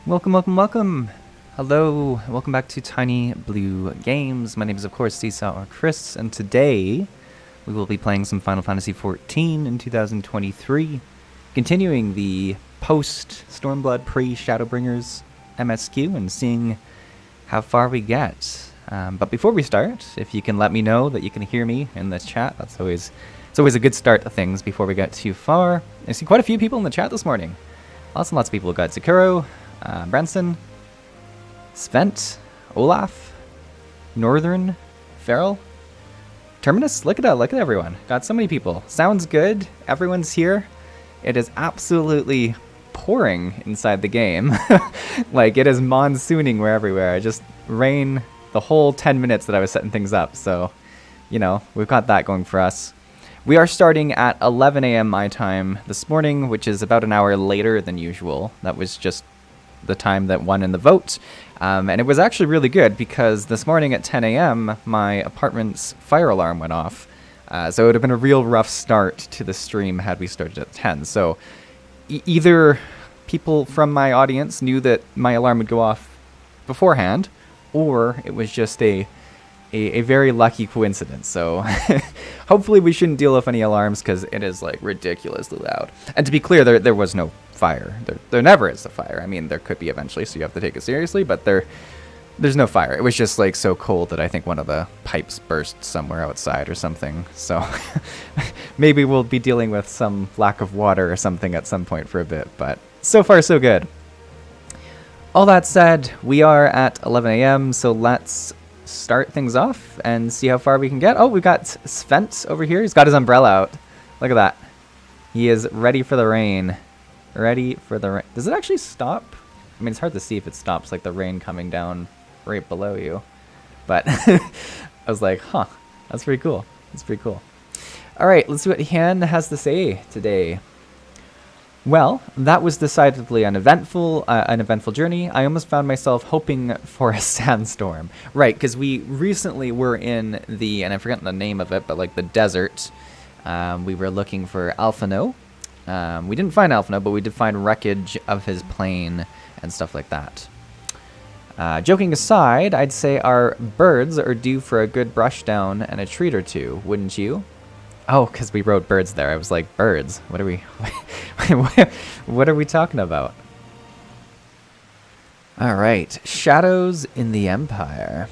Welcome, welcome, welcome. Hello, welcome back to Tiny Blue Games. My name is, of course, Seesaw or Chris, and today we will be playing some Final Fantasy XIV in 2023, continuing the post-Stormblood pre-ShadowBringers MSQ and seeing how far we get. But before we start, if you can let me know that you can hear me in the chat, it's always a good start to things before we get too far. I see quite a few people in the chat this morning. Lots and lots of people. We've got Zakuro, Branson, Svent, Olaf, Northern, Farrell, Terminus. Look at that, look at everyone. Got so many people. Sounds good. Everyone's here. It is absolutely pouring inside the game. Like, it is monsooning where everywhere. Just rain the whole 10 minutes that I was setting things up. So, you know, we've got that going for us. We are starting at 11 a.m. my time this morning, which is about an hour later than usual. That was just the time that won in the vote. And it was actually really good because this morning at 10 a.m. my apartment's fire alarm went off. So it would have been a real rough start to the stream had we started at 10. So either people from my audience knew that my alarm would go off beforehand, or it was just a very lucky coincidence. So hopefully we shouldn't deal with any alarms because it is like ridiculously loud. And to be clear, there was no fire. There never is a fire. I mean, there could be eventually, so you have to take it seriously, but there's no fire. It was just like so cold that I think one of the pipes burst somewhere outside or something. So maybe we'll be dealing with some lack of water or something at some point for a bit, but so far so good. All that said, we are at 11 a.m., so let's start things off and see how far we can get. Oh, we've got Svent over here. He's got his umbrella out. Look at that. He is ready for the rain. Ready for the rain. Does it actually stop? I mean, it's hard to see if it stops, like the rain coming down right below you. But I was like, huh, that's pretty cool. That's pretty cool. All right, let's see what Han has to say today. Well, that was decidedly an eventful journey. I almost found myself hoping for a sandstorm. Right, because we recently were in the, and I forget the name of it, but like the desert. We were looking for Alphino. We didn't find Alphino, but we did find wreckage of his plane and stuff like that. Joking aside, I'd say our birds are due for a good brush down and a treat or two, wouldn't you? Oh, because we wrote birds there. I was like, birds? What are we... what are we talking about? All right. Shadows in the Empire.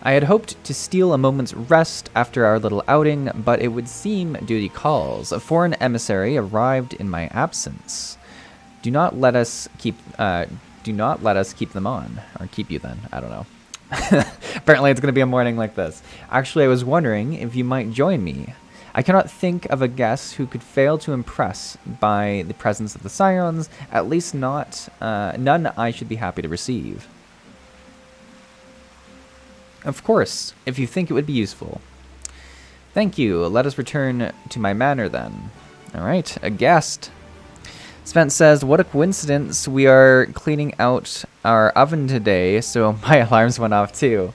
I had hoped to steal a moment's rest after our little outing, but it would seem duty calls. A foreign emissary arrived in my absence. Do not let us keep them on. Or keep you then. I don't know. Apparently it's going to be a morning like this. Actually, I was wondering if you might join me. I cannot think of a guest who could fail to impress by the presence of the Scions, at least not none I should be happy to receive. Of course, if you think it would be useful. Thank you. Let us return to my manor then. All right, a guest. Svent says, what a coincidence, we are cleaning out our oven today, so my alarms went off too.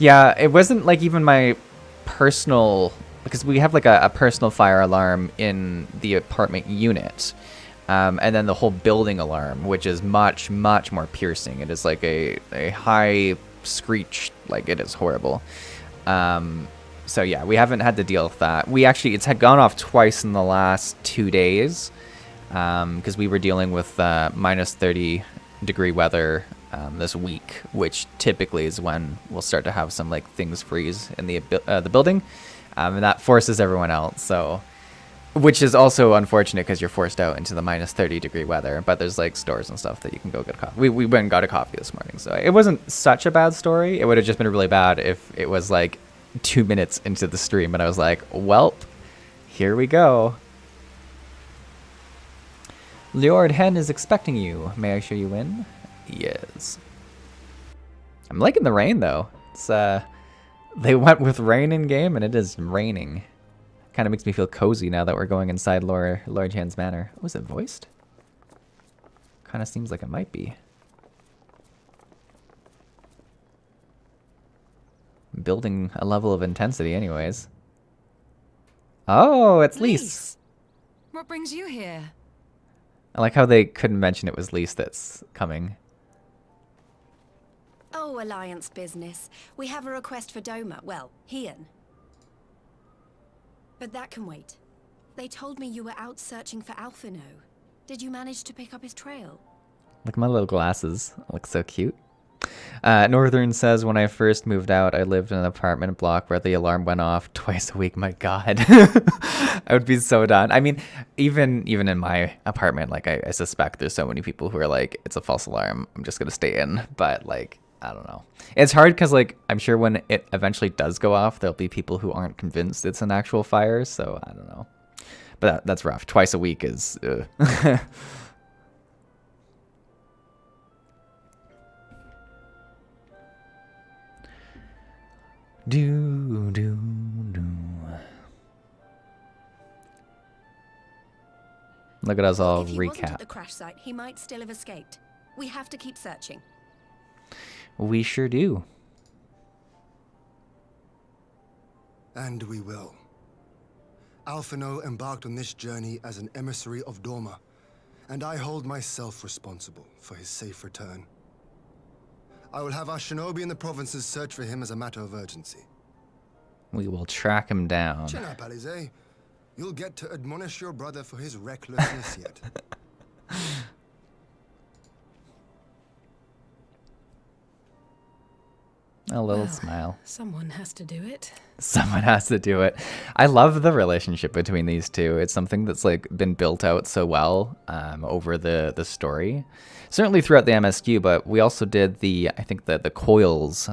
Yeah, it wasn't like even my personal, because we have like a personal fire alarm in the apartment unit, and then the whole building alarm, which is much, much more piercing. It is like a high screech, like it is horrible. So yeah, we haven't had to deal with that. It's had gone off twice in the last 2 days. Because we were dealing with minus 30 degree weather this week, which typically is when we'll start to have some like things freeze in the building, and that forces everyone out. So, which is also unfortunate because you're forced out into the minus 30 degree weather. But there's like stores and stuff that you can go get coffee. We went and got a coffee this morning, so it wasn't such a bad story. It would have just been really bad if it was like 2 minutes into the stream and I was like, "Welp, here we go." Lord Hen is expecting you. May I show you in? Yes. I'm liking the rain though. It's they went with rain in game and it is raining. Kind of makes me feel cozy now that we're going inside Lord Hen's manor. Was it voiced? Kind of seems like it might be. Building a level of intensity anyways. Oh, it's Lise. What brings you here? I like how they couldn't mention it was Lys that's coming. Oh, Alliance business. We have a request for Doma. Well, Hien. But that can wait. They told me you were out searching for Alphino. Did you manage to pick up his trail? Look at my little glasses. I look so cute. Northern says, when I first moved out, I lived in an apartment block where the alarm went off twice a week. My God. I would be so done. I mean, even in my apartment, like, I suspect there's so many people who are like, it's a false alarm, I'm just going to stay in. But, like, I don't know. It's hard because, like, I'm sure when it eventually does go off, there'll be people who aren't convinced it's an actual fire. So, I don't know. But that's rough. Twice a week is... Do. Look at us all if he recap. Wasn't at the crash site, he might still have escaped. We have to keep searching. We sure do. And we will. Alphino embarked on this journey as an emissary of Doma, and I hold myself responsible for his safe return. I will have our shinobi in the provinces search for him as a matter of urgency. We will track him down. Chin up, Alize. You'll get to admonish your brother for his recklessness yet. A little smile. Someone has to do it. Someone has to do it. I love the relationship between these two. It's something that's like been built out so well over the story. Certainly throughout the MSQ, but we also did I think the Coils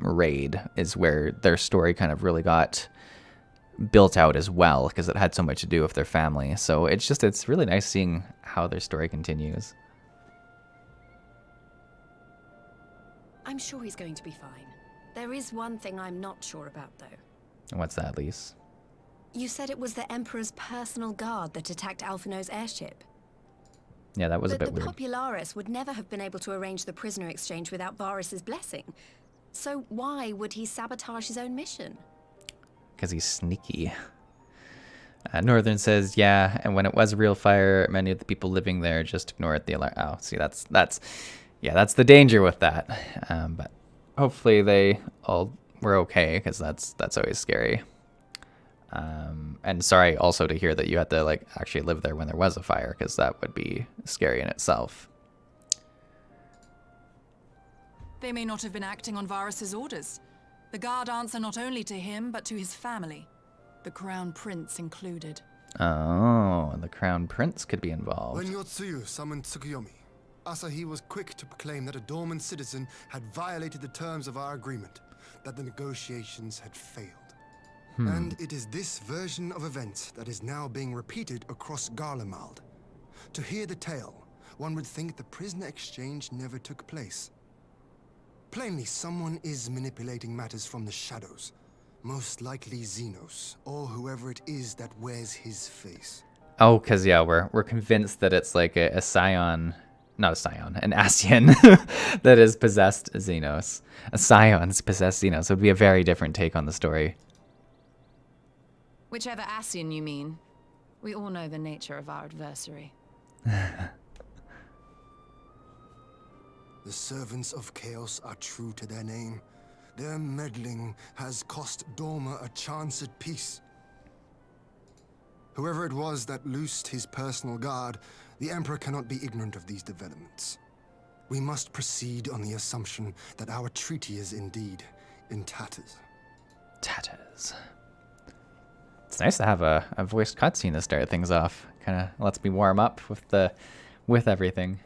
raid is where their story kind of really got built out as well because it had so much to do with their family. So it's really nice seeing how their story continues. I'm sure he's going to be fine. There is one thing I'm not sure about, though. What's that, Lys? You said it was the Emperor's personal guard that attacked Alphino's airship. Yeah, that was a bit But weird. the Popularis would never have been able to arrange the prisoner exchange without Varus's blessing. So why would he sabotage his own mission? Because he's sneaky. Northern says, yeah, and when it was a real fire, many of the people living there just ignored the alarm. Oh, see, that's the danger with that. But hopefully they all were okay, because that's always scary. And sorry also to hear that you had to like actually live there when there was a fire, because that would be scary in itself. They may not have been acting on Varus's orders. The guard answer not only to him, but to his family. The Crown Prince included. Oh, and the Crown Prince could be involved. When Yotsuyu summoned Tsukuyomi, Asahi was quick to proclaim that a Dorman citizen had violated the terms of our agreement, that the negotiations had failed. And it is this version of events that is now being repeated across Garlemald. To hear the tale, one would think the prisoner exchange never took place. Plainly, someone is manipulating matters from the shadows. Most likely Xenos, or whoever it is that wears his face. Oh, because, yeah, we're convinced that it's like a scion, not a scion, an Ascian that has possessed Xenos. A scion's possessed Xenos. It would be a very different take on the story. Whichever Ascian you mean. We all know the nature of our adversary. The servants of chaos are true to their name. Their meddling has cost Doma a chance at peace. Whoever it was that loosed his personal guard, the Emperor cannot be ignorant of these developments. We must proceed on the assumption that our treaty is indeed in tatters. Tatters. It's nice to have a voiced cutscene to start things off. Kind of lets me warm up with everything.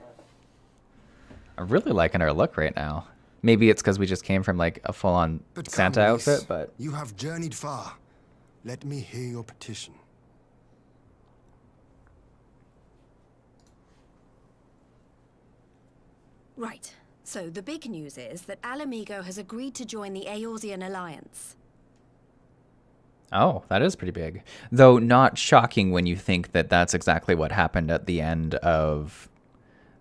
I'm really liking our look right now. Maybe it's because we just came from like a full-on Santa outfit, but... You have journeyed far. Let me hear your petition. Right. So the big news is that Alamigo has agreed to join the Eorzean Alliance. Oh, that is pretty big. Though not shocking when you think that that's exactly what happened at the end of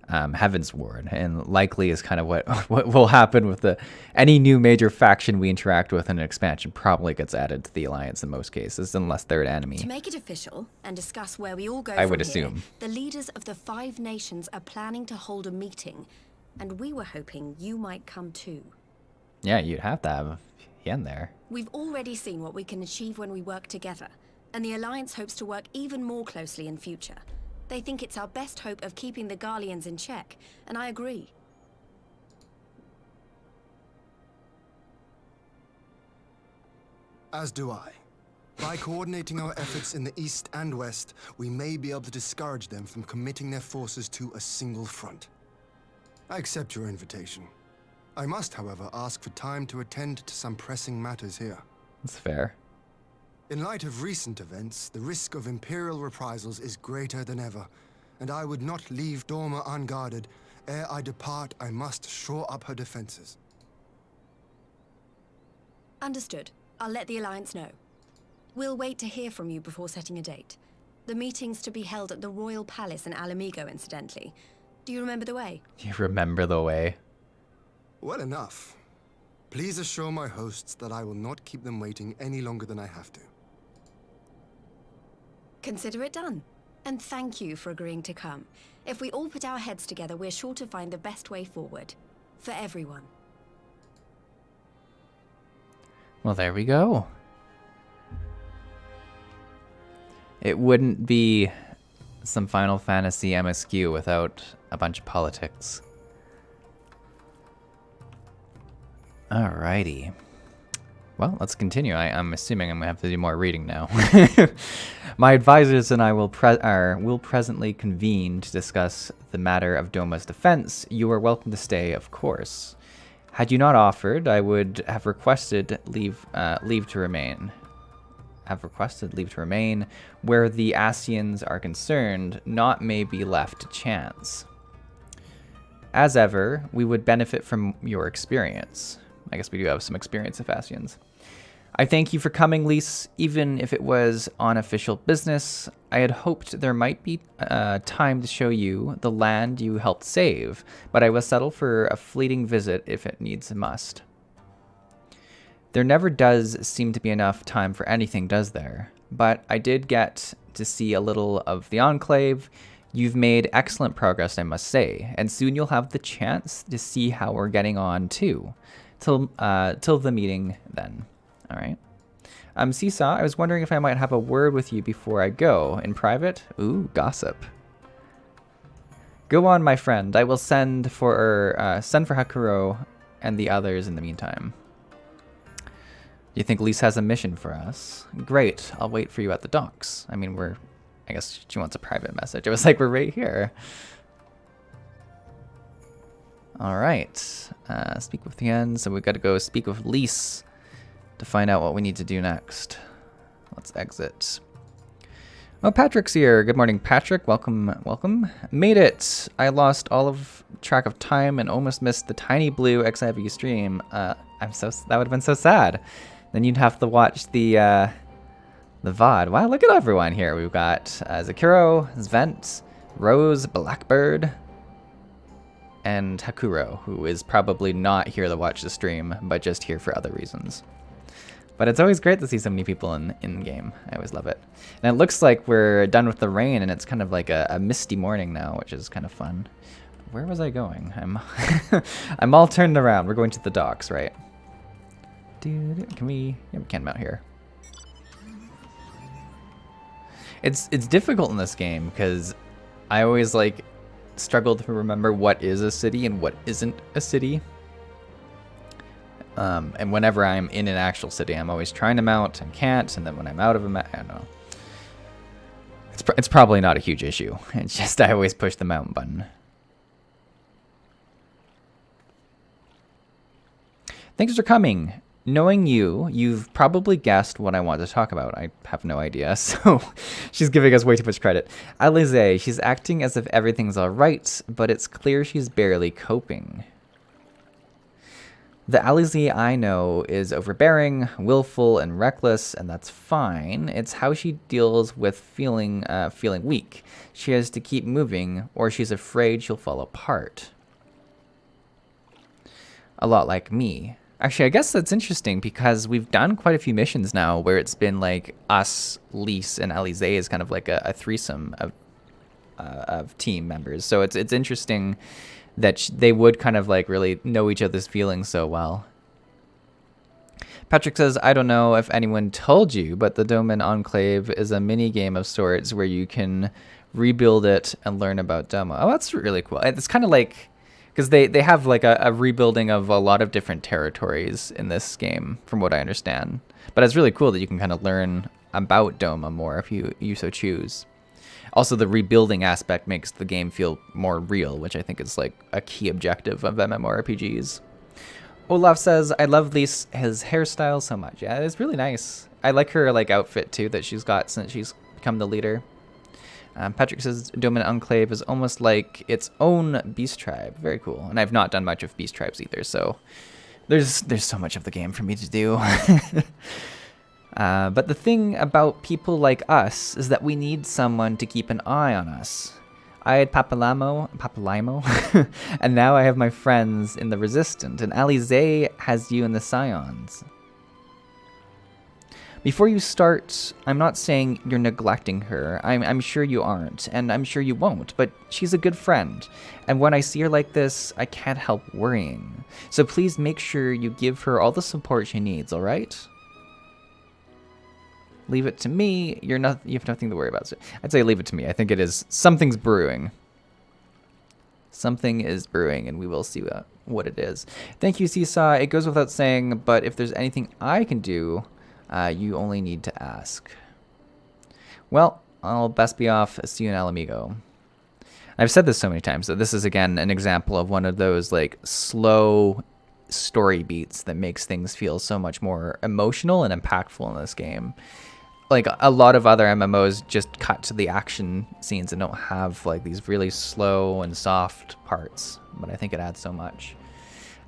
Heaven's Ward, and likely is kind of what will happen with any new major faction we interact with in an expansion probably gets added to the Alliance in most cases, unless they're an enemy. To make it official and discuss where we all go I from would here, assume. the leaders of the 5 nations are planning to hold a meeting, and we were hoping you might come too. Yeah, you'd have to have Yen there. We've already seen what we can achieve when we work together, and the Alliance hopes to work even more closely in future. They think it's our best hope of keeping the Garleans in check, and I agree. As do I. By coordinating our efforts in the east and west, we may be able to discourage them from committing their forces to a single front. I accept your invitation. I must, however, ask for time to attend to some pressing matters here. That's fair. In light of recent events, the risk of Imperial reprisals is greater than ever, and I would not leave Doma unguarded. Ere I depart, I must shore up her defenses. Understood. I'll let the Alliance know. We'll wait to hear from you before setting a date. The meeting's to be held at the Royal Palace in Alamigo, incidentally. Do you remember the way? You remember the way. Well enough. Please assure my hosts that I will not keep them waiting any longer than I have to. Consider it done. And thank you for agreeing to come. If we all put our heads together, we're sure to find the best way forward. For everyone. Well, there we go. It wouldn't be some Final Fantasy MSQ without a bunch of politics. Alrighty. Well, let's continue. I'm assuming I'm going to have to do more reading now. My advisors and I will presently convene to discuss the matter of Doma's defense. You are welcome to stay, of course. Had you not offered, I would have requested leave to remain. Where the Asians are concerned, naught may be left to chance. As ever, we would benefit from your experience. I guess we do have some experience of Asians. I thank you for coming, Lise, even if it was on official business. I had hoped there might be time to show you the land you helped save, but I will settle for a fleeting visit if it needs a must. There never does seem to be enough time for anything, does there? But I did get to see a little of the Enclave. You've made excellent progress, I must say, and soon you'll have the chance to see how we're getting on, too. Till the meeting, then. All right. Seesaw, I was wondering if I might have a word with you before I go. In private? Ooh, gossip. Go on, my friend. I will send for Hakuro and the others in the meantime. Do you think Lise has a mission for us? Great. I'll wait for you at the docks. I mean, I guess she wants a private message. It was like, we're right here. All right. Speak with the end. So we've got to go speak with Lise to find out what we need to do next. Let's exit. Oh, Patrick's here. Good morning, Patrick. Welcome, welcome. Made it. I lost all of track of time and almost missed the tiny blue XIV stream. That would have been so sad. Then you'd have to watch the VOD. Wow, look at everyone here. We've got Zakuro, Svent, Rose, Blackbird, and Hakuro, who is probably not here to watch the stream, but just here for other reasons. But it's always great to see so many people in game. I always love it. And it looks like we're done with the rain, and it's kind of like a misty morning now, which is kind of fun. Where was I going? I'm all turned around. We're going to the docks, right? Can we? Yeah, we can mount here. It's difficult in this game because I always struggle to remember what is a city and what isn't a city. And whenever I'm in an actual city, I'm always trying to mount and can't, and then when I'm out of a mount, I don't know. It's probably not a huge issue. It's just I always push the mount button. Thanks for coming. Knowing you've probably guessed what I want to talk about. I have no idea, so she's giving us way too much credit. Alize, she's acting as if everything's alright, but it's clear she's barely coping. The Alizé I know is overbearing, willful, and reckless, and that's fine. It's how she deals with feeling weak. She has to keep moving, or she's afraid she'll fall apart. A lot like me. Actually, I guess that's interesting because we've done quite a few missions now where it's been like us, Lise, and Alizé is kind of like a threesome of team members. So it's interesting that they would kind of like really know each other's feelings so well. Patrick says, I don't know if anyone told you, but the Doma Enclave is a mini game of sorts where you can rebuild it and learn about Doma. Oh, that's really cool. It's kind of like, because they have like a rebuilding of a lot of different territories in this game, from what I understand. But it's really cool that you can kind of learn about Doma more if you so choose. Also, the rebuilding aspect makes the game feel more real, which I think is like a key objective of MMORPGs. Olaf says, I love his hairstyle so much. Yeah, it's really nice. I like her like outfit too that she's got since she's become the leader. Patrick says, Doma Enclave is almost like its own beast tribe. Very cool. And I've not done much of beast tribes either, so there's so much of the game for me to do. But the thing about people like us is that we need someone to keep an eye on us. I had Papalamo, and now I have my friends in the Resistant, and Alizé has you in the Scions. Before you start, I'm not saying you're neglecting her. I'm sure you aren't, and I'm sure you won't, but she's a good friend. And when I see her like this, I can't help worrying. So please make sure you give her all the support she needs, alright? Leave it to me. You have nothing to worry about. So I'd say leave it to me. I think it is, something's brewing. Something is brewing, and we will see what it is. Thank you, Seesaw. It goes without saying, but if there's anything I can do, you only need to ask. Well, I'll best be off. See you in Alamigo. I've said this so many times that this is, again, an example of one of those, like, slow story beats that makes things feel so much more emotional and impactful in this game. Like, a lot of other MMOs just cut to the action scenes and don't have, like, these really slow and soft parts. But I think it adds so much.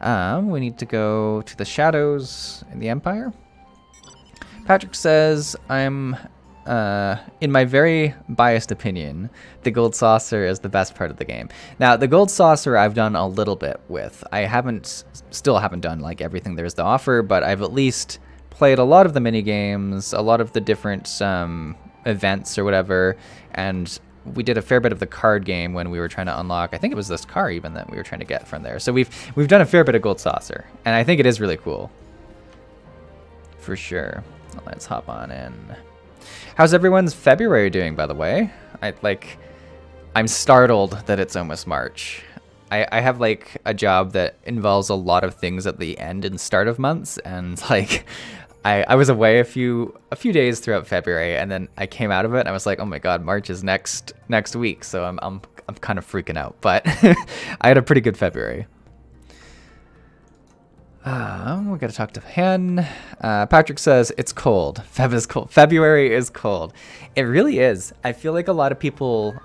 We need to go to the shadows in the Empire. Patrick says, I'm, in my very biased opinion, the gold saucer is the best part of the game. Now, the gold saucer I've done a little bit with. I still haven't done like everything there is to offer, but I've at least played a lot of the mini games, a lot of the different events or whatever, and we did a fair bit of the card game when we were trying to unlock. I think it was this car even that we were trying to get from there. So we've done a fair bit of gold saucer, and I think it is really cool, for sure. Let's hop on in. How's everyone's February doing, by the way? I'm startled that it's almost March. I have like a job that involves a lot of things at the end and start of months, and like I was away a few days throughout February, and then I came out of it and I was like, oh my god, March is next week, so I'm kind of freaking out. But I had a pretty good February. We gotta talk to Hen. Patrick says it's cold. Feb is cold. February is cold. It really is. I feel like a lot of people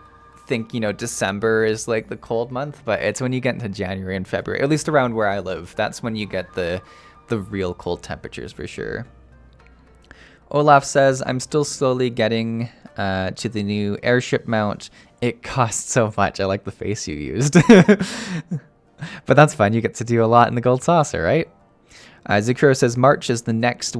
think, December is like the cold month, but it's when you get into January and February, at least around where I live. That's when you get the real cold temperatures for sure. Olaf says, I'm still slowly getting to the new airship mount. It costs so much. I like the face you used. But that's fine. You get to do a lot in the gold saucer, right? Zakuro says March is next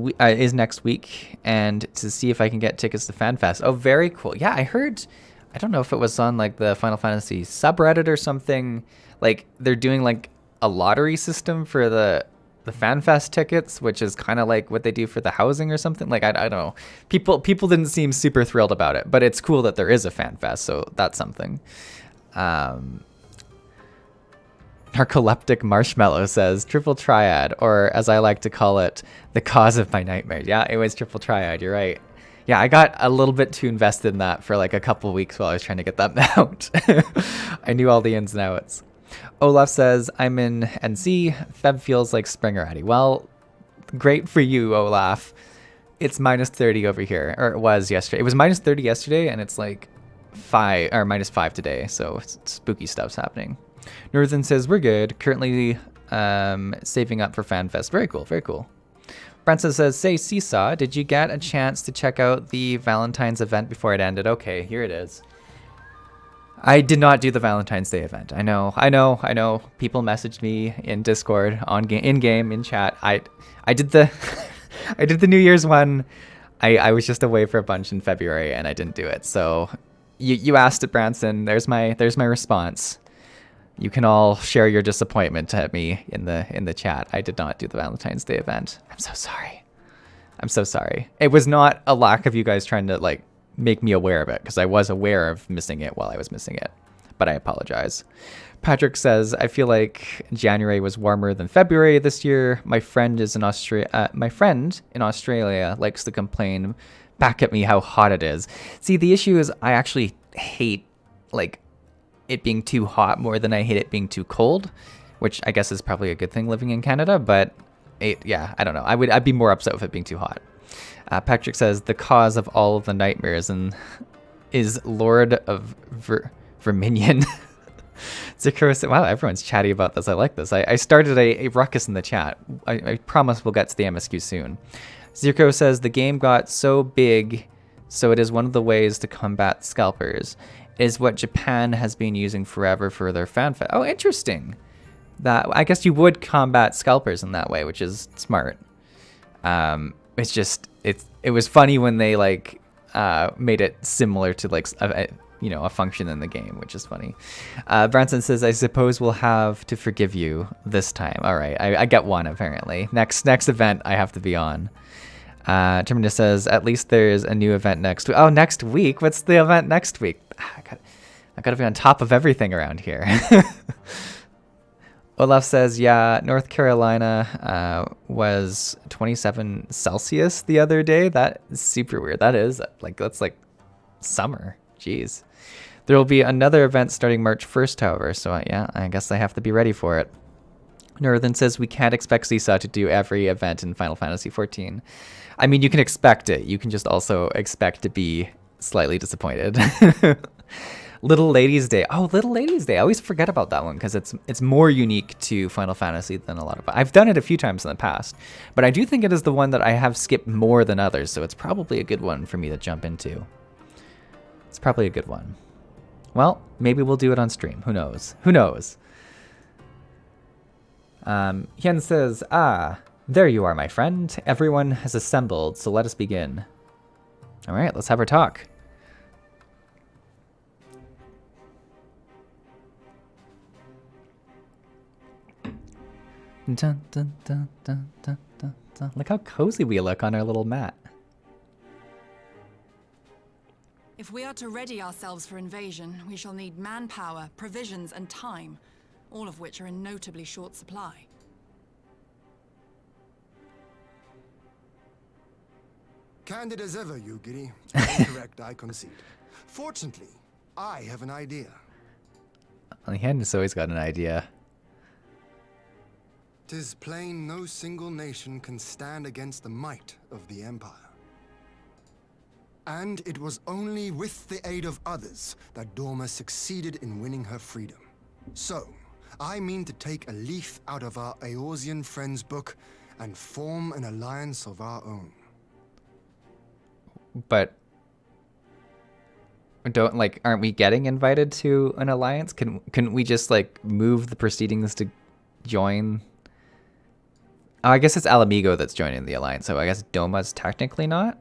week, and to see if I can get tickets to FanFest. Oh, very cool. Yeah, I heard. I don't know if it was on like the Final Fantasy subreddit or something. Like they're doing like a lottery system for the FanFest tickets, which is kind of like what they do for the housing or something. Like I don't know. People didn't seem super thrilled about it, but it's cool that there is a FanFest, so that's something. Narcoleptic Marshmallow says, Triple Triad, or as I like to call it, the cause of my nightmares. Yeah, it was Triple Triad, you're right. Yeah, I got a little bit too invested in that for like a couple weeks while I was trying to get that mount. I knew all the ins and outs. Olaf says, I'm in NC. Feb feels like spring already. Well, great for you, Olaf. It's minus 30 over here, or it was yesterday. It was minus 30 yesterday, and it's like minus 5 today, so spooky stuff's happening. Northern says, we're good. Currently saving up for FanFest. Very cool, very cool. Branson says, say, Seesaw, did you get a chance to check out the Valentine's event before it ended? Okay, here it is. I did not do the Valentine's Day event. I know. People messaged me in Discord, in-game, in chat. I did the I did the New Year's one. I was just away for a bunch in February and I didn't do it. So you asked it, Branson. There's my response. You can all share your disappointment at me in the chat. I did not do the Valentine's Day event. I'm so sorry. I'm so sorry. It was not a lack of you guys trying to like make me aware of it, because I was aware of missing it while I was missing it. But I apologize. Patrick says, I feel like January was warmer than February this year. My friend in Australia likes to complain back at me how hot it is. See, the issue is I actually hate like it being too hot more than I hate it being too cold, which I guess is probably a good thing living in Canada, but yeah, I don't know. I'd be more upset with it being too hot. Patrick says the cause of all of the nightmares is Lord of Verminion. Zikro said, wow, everyone's chatty about this. I like this. I started a ruckus in the chat. I promise we'll get to the MSQ soon. Zirko says the game got so big, so it is one of the ways to combat scalpers. It is what Japan has been using forever for their fanfare. Oh, interesting. That I guess you would combat scalpers in that way, which is smart. It's just it was funny when they like made it similar to like a function in the game, which is funny. Branson says, I suppose we'll have to forgive you this time. All right, I get one apparently. Next event I have to be on. Terminus says, at least there's a new event next week. Oh, next week? What's the event next week? I gotta be on top of everything around here. Olaf says, yeah, North Carolina was 27 Celsius the other day. That is super weird. That's like summer. Jeez. There will be another event starting March 1st, however, so yeah, I guess I have to be ready for it. Northern says we can't expect Seesaw to do every event in Final Fantasy XIV. I mean, you can expect it. You can just also expect to be slightly disappointed. Little Ladies Day. Oh, Little Ladies Day. I always forget about that one because it's more unique to Final Fantasy than a lot of... I've done it a few times in the past, but I do think it is the one that I have skipped more than others, so it's probably a good one for me to jump into. It's probably a good one. Well, maybe we'll do it on stream. Who knows? Who knows? Hien says, there you are, my friend. Everyone has assembled, so let us begin. All right, let's have our talk. Dun, dun, dun, dun, dun, dun, dun. Look how cozy we look on our little mat. If we are to ready ourselves for invasion, we shall need manpower, provisions, and time, all of which are in notably short supply. Candid as ever, you giddy. Incorrect, I concede. Fortunately, I have an idea. Hen's always got an idea. 'Tis plain no single nation can stand against the might of the Empire. And it was only with the aid of others that Doma succeeded in winning her freedom. So, I mean to take a leaf out of our Eorzean friends' book and form an alliance of our own. But aren't we getting invited to an alliance? Can we just like move the proceedings to join? Oh, I guess it's Alamigo that's joining the alliance, so I guess Doma's technically not.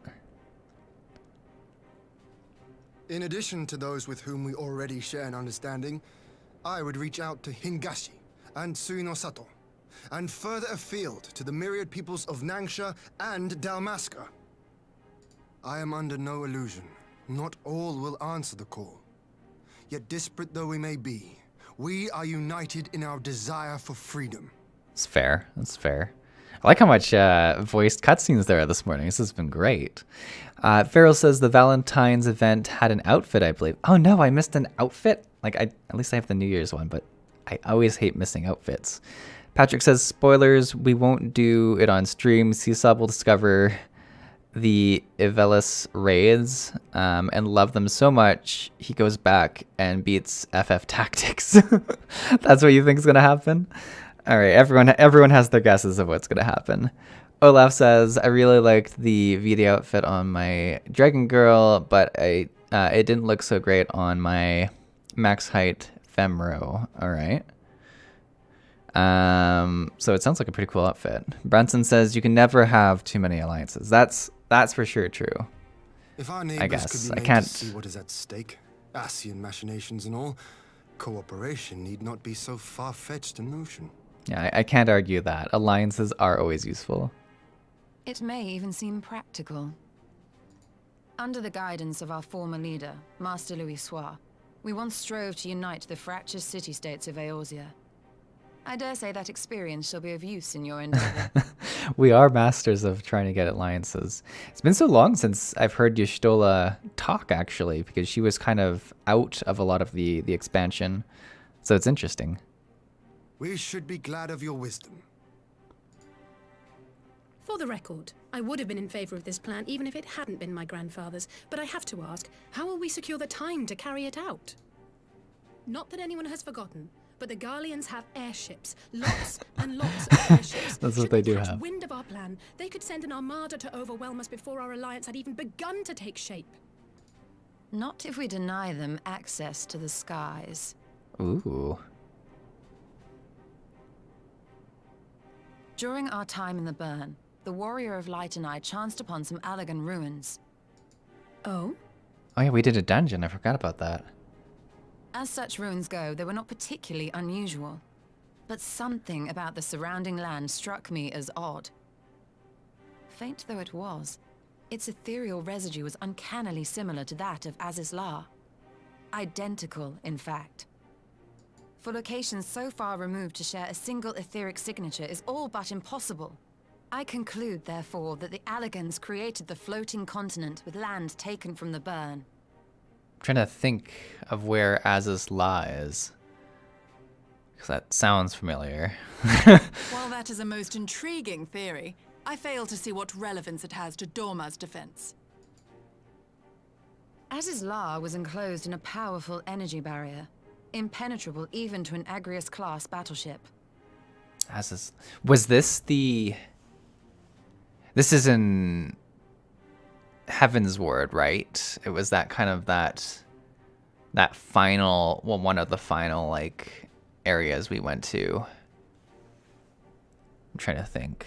In addition to those with whom we already share an understanding, I would reach out to Hingashi and Suinosato, and further afield to the myriad peoples of Nangsha and Dalmasca. I am under no illusion. Not all will answer the call. Yet disparate though we may be, we are united in our desire for freedom. It's fair. That's fair. I like how much voiced cutscenes there are this morning. This has been great. Farrell says the Valentine's event had an outfit, I believe. Oh no, I missed an outfit? At least I have the New Year's one, but I always hate missing outfits. Patrick says, spoilers, we won't do it on stream. Seesaw will discover the Ivelis raids and love them so much, he goes back and beats FF Tactics. That's what you think is going to happen? All right, everyone has their guesses of what's gonna happen. Olaf says, I really liked the VD outfit on my Dragon Girl, but it didn't look so great on my max height Femro. All right. So it sounds like a pretty cool outfit. Branson says you can never have too many alliances. That's for sure true. If our neighbors guess. could be I made can't- to see what is at stake, Asian machinations and all, cooperation need not be so far-fetched a notion. Yeah, I can't argue that. Alliances are always useful. It may even seem practical. Under the guidance of our former leader, Master Louis Soir, we once strove to unite the fractious city-states of Eorzea. I dare say that experience shall be of use in your endeavor. We are masters of trying to get alliances. It's been so long since I've heard Y'shtola talk, actually, because she was kind of out of a lot of the expansion. So it's interesting. We should be glad of your wisdom. For the record, I would have been in favor of this plan even if it hadn't been my grandfather's, but I have to ask, how will we secure the time to carry it out? Not that anyone has forgotten, but the Garleans have airships, lots and lots of airships. That's what Should they they do catch have. wind of our plan, they could send an armada to overwhelm us before our alliance had even begun to take shape. Not if we deny them access to the skies. Ooh. During our time in the burn, the Warrior of Light and I chanced upon some Allagan ruins. Oh? Oh yeah, we did a dungeon. I forgot about that. As such ruins go, they were not particularly unusual. But something about the surrounding land struck me as odd. Faint though it was, its ethereal residue was uncannily similar to that of Azizlar. Identical, in fact. For locations so far removed to share a single etheric signature is all but impossible. I conclude, therefore, that the Allagans created the floating continent with land taken from the burn. I'm trying to think of where Azizla is. Because that sounds familiar. While that is a most intriguing theory, I fail to see what relevance it has to Doma's defense. Azizlar was enclosed in a powerful energy barrier, impenetrable even to an Agrius-class battleship. Was this the... This is in Heaven's Ward, right? It was that kind of that final, well, one of the final like areas we went to. I'm trying to think.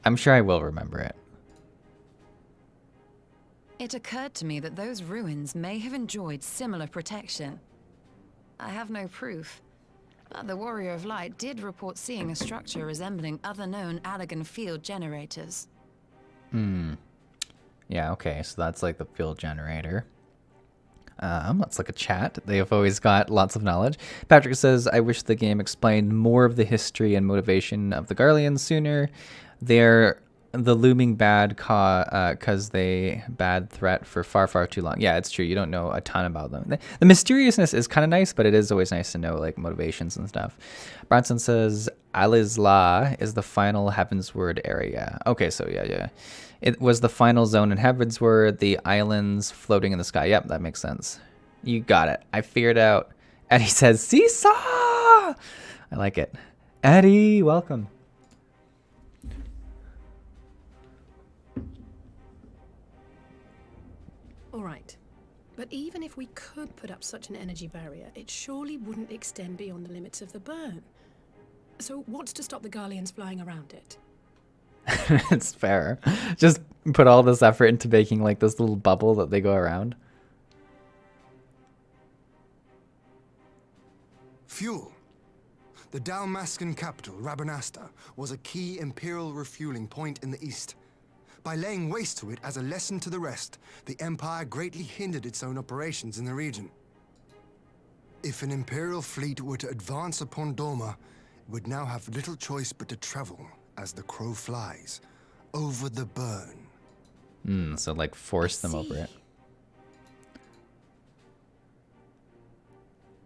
I'm sure I will remember it. It occurred to me that those ruins may have enjoyed similar protection. I have no proof, but the Warrior of Light did report seeing a structure resembling other known Allagan field generators. Yeah, okay, so that's like the field generator. Let's look at chat. They have always got lots of knowledge. Patrick says, I wish the game explained more of the history and motivation of the Garleans sooner. They're the looming bad cause they bad threat for far, far too long. Yeah, it's true. You don't know a ton about them. The mysteriousness is kind of nice, but it is always nice to know like motivations and stuff. Bronson says Alizla is the final Heavensward area. Okay, so yeah. It was the final zone in Heavensward, the islands floating in the sky. Yep, that makes sense. You got it. I figured out. Eddie says, Seesaw! I like it. Eddie, welcome. All right. But even if we could put up such an energy barrier, it surely wouldn't extend beyond the limits of the burn. So what's to stop the Garleans flying around it? It's fair. Just put all this effort into making like this little bubble that they go around. Fuel. The Dalmascan capital, Rabanasta, was a key imperial refueling point in the east. By laying waste to it as a lesson to the rest, the Empire greatly hindered its own operations in the region. If an imperial fleet were to advance upon Doma, it would now have little choice but to travel, as the crow flies, over the burn. So like force them over it.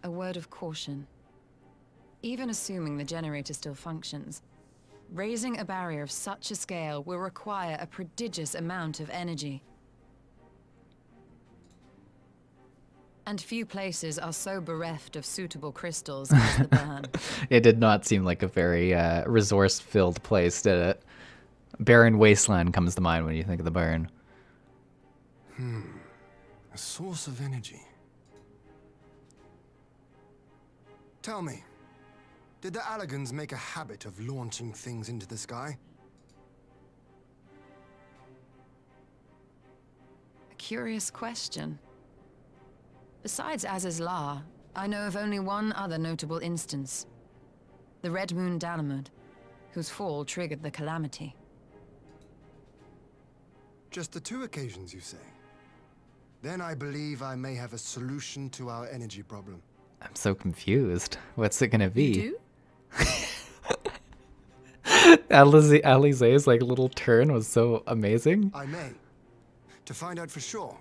A word of caution. Even assuming the generator still functions, raising a barrier of such a scale will require a prodigious amount of energy. And few places are so bereft of suitable crystals as the burn. It did not seem like a very resource-filled place, did it? Barren wasteland comes to mind when you think of the burn. A source of energy. Tell me, did the Allagans make a habit of launching things into the sky? A curious question. Besides Aziz's Law, I know of only one other notable instance. The Red Moon Dalamud, whose fall triggered the calamity. Just the 2 occasions, you say? Then I believe I may have a solution to our energy problem. I'm so confused. What's it gonna be? You do? Alize's like little turn was so amazing. I may. To find out for sure,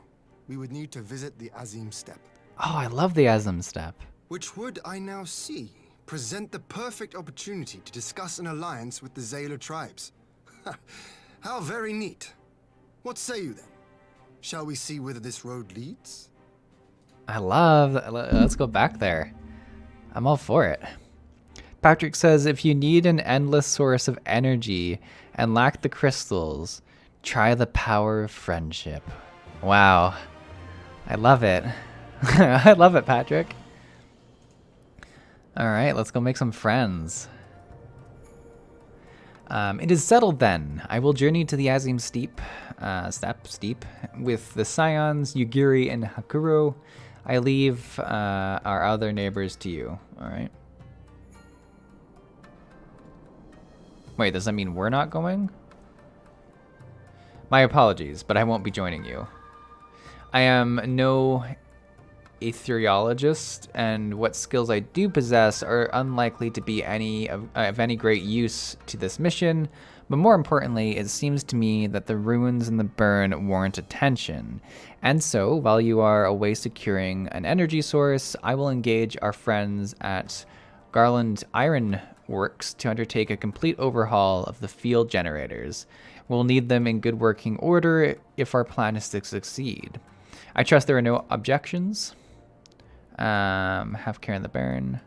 we would need to visit the Azim Steppe. Oh, I love the Azim Steppe. Which would, I now see, present the perfect opportunity to discuss an alliance with the Zayla tribes. How very neat. What say you then? Shall we see whither this road leads? Let's go back there. I'm all for it. Patrick says, if you need an endless source of energy and lack the crystals, try the power of friendship. Wow. I love it. I love it, Patrick. All right, let's go make some friends. It is settled then. I will journey to the Azim Steppe with the Scions, Yugiri, and Hakuro. I leave our other neighbors to you. All right. Wait, does that mean we're not going? My apologies, but I won't be joining you. I am no ethereologist, and what skills I do possess are unlikely to be of any great use to this mission, but more importantly, it seems to me that the ruins and the burn warrant attention. And so, while you are away securing an energy source, I will engage our friends at Garland Iron Works to undertake a complete overhaul of the field generators. We'll need them in good working order if our plan is to succeed. I trust there are no objections. Have care in the burn.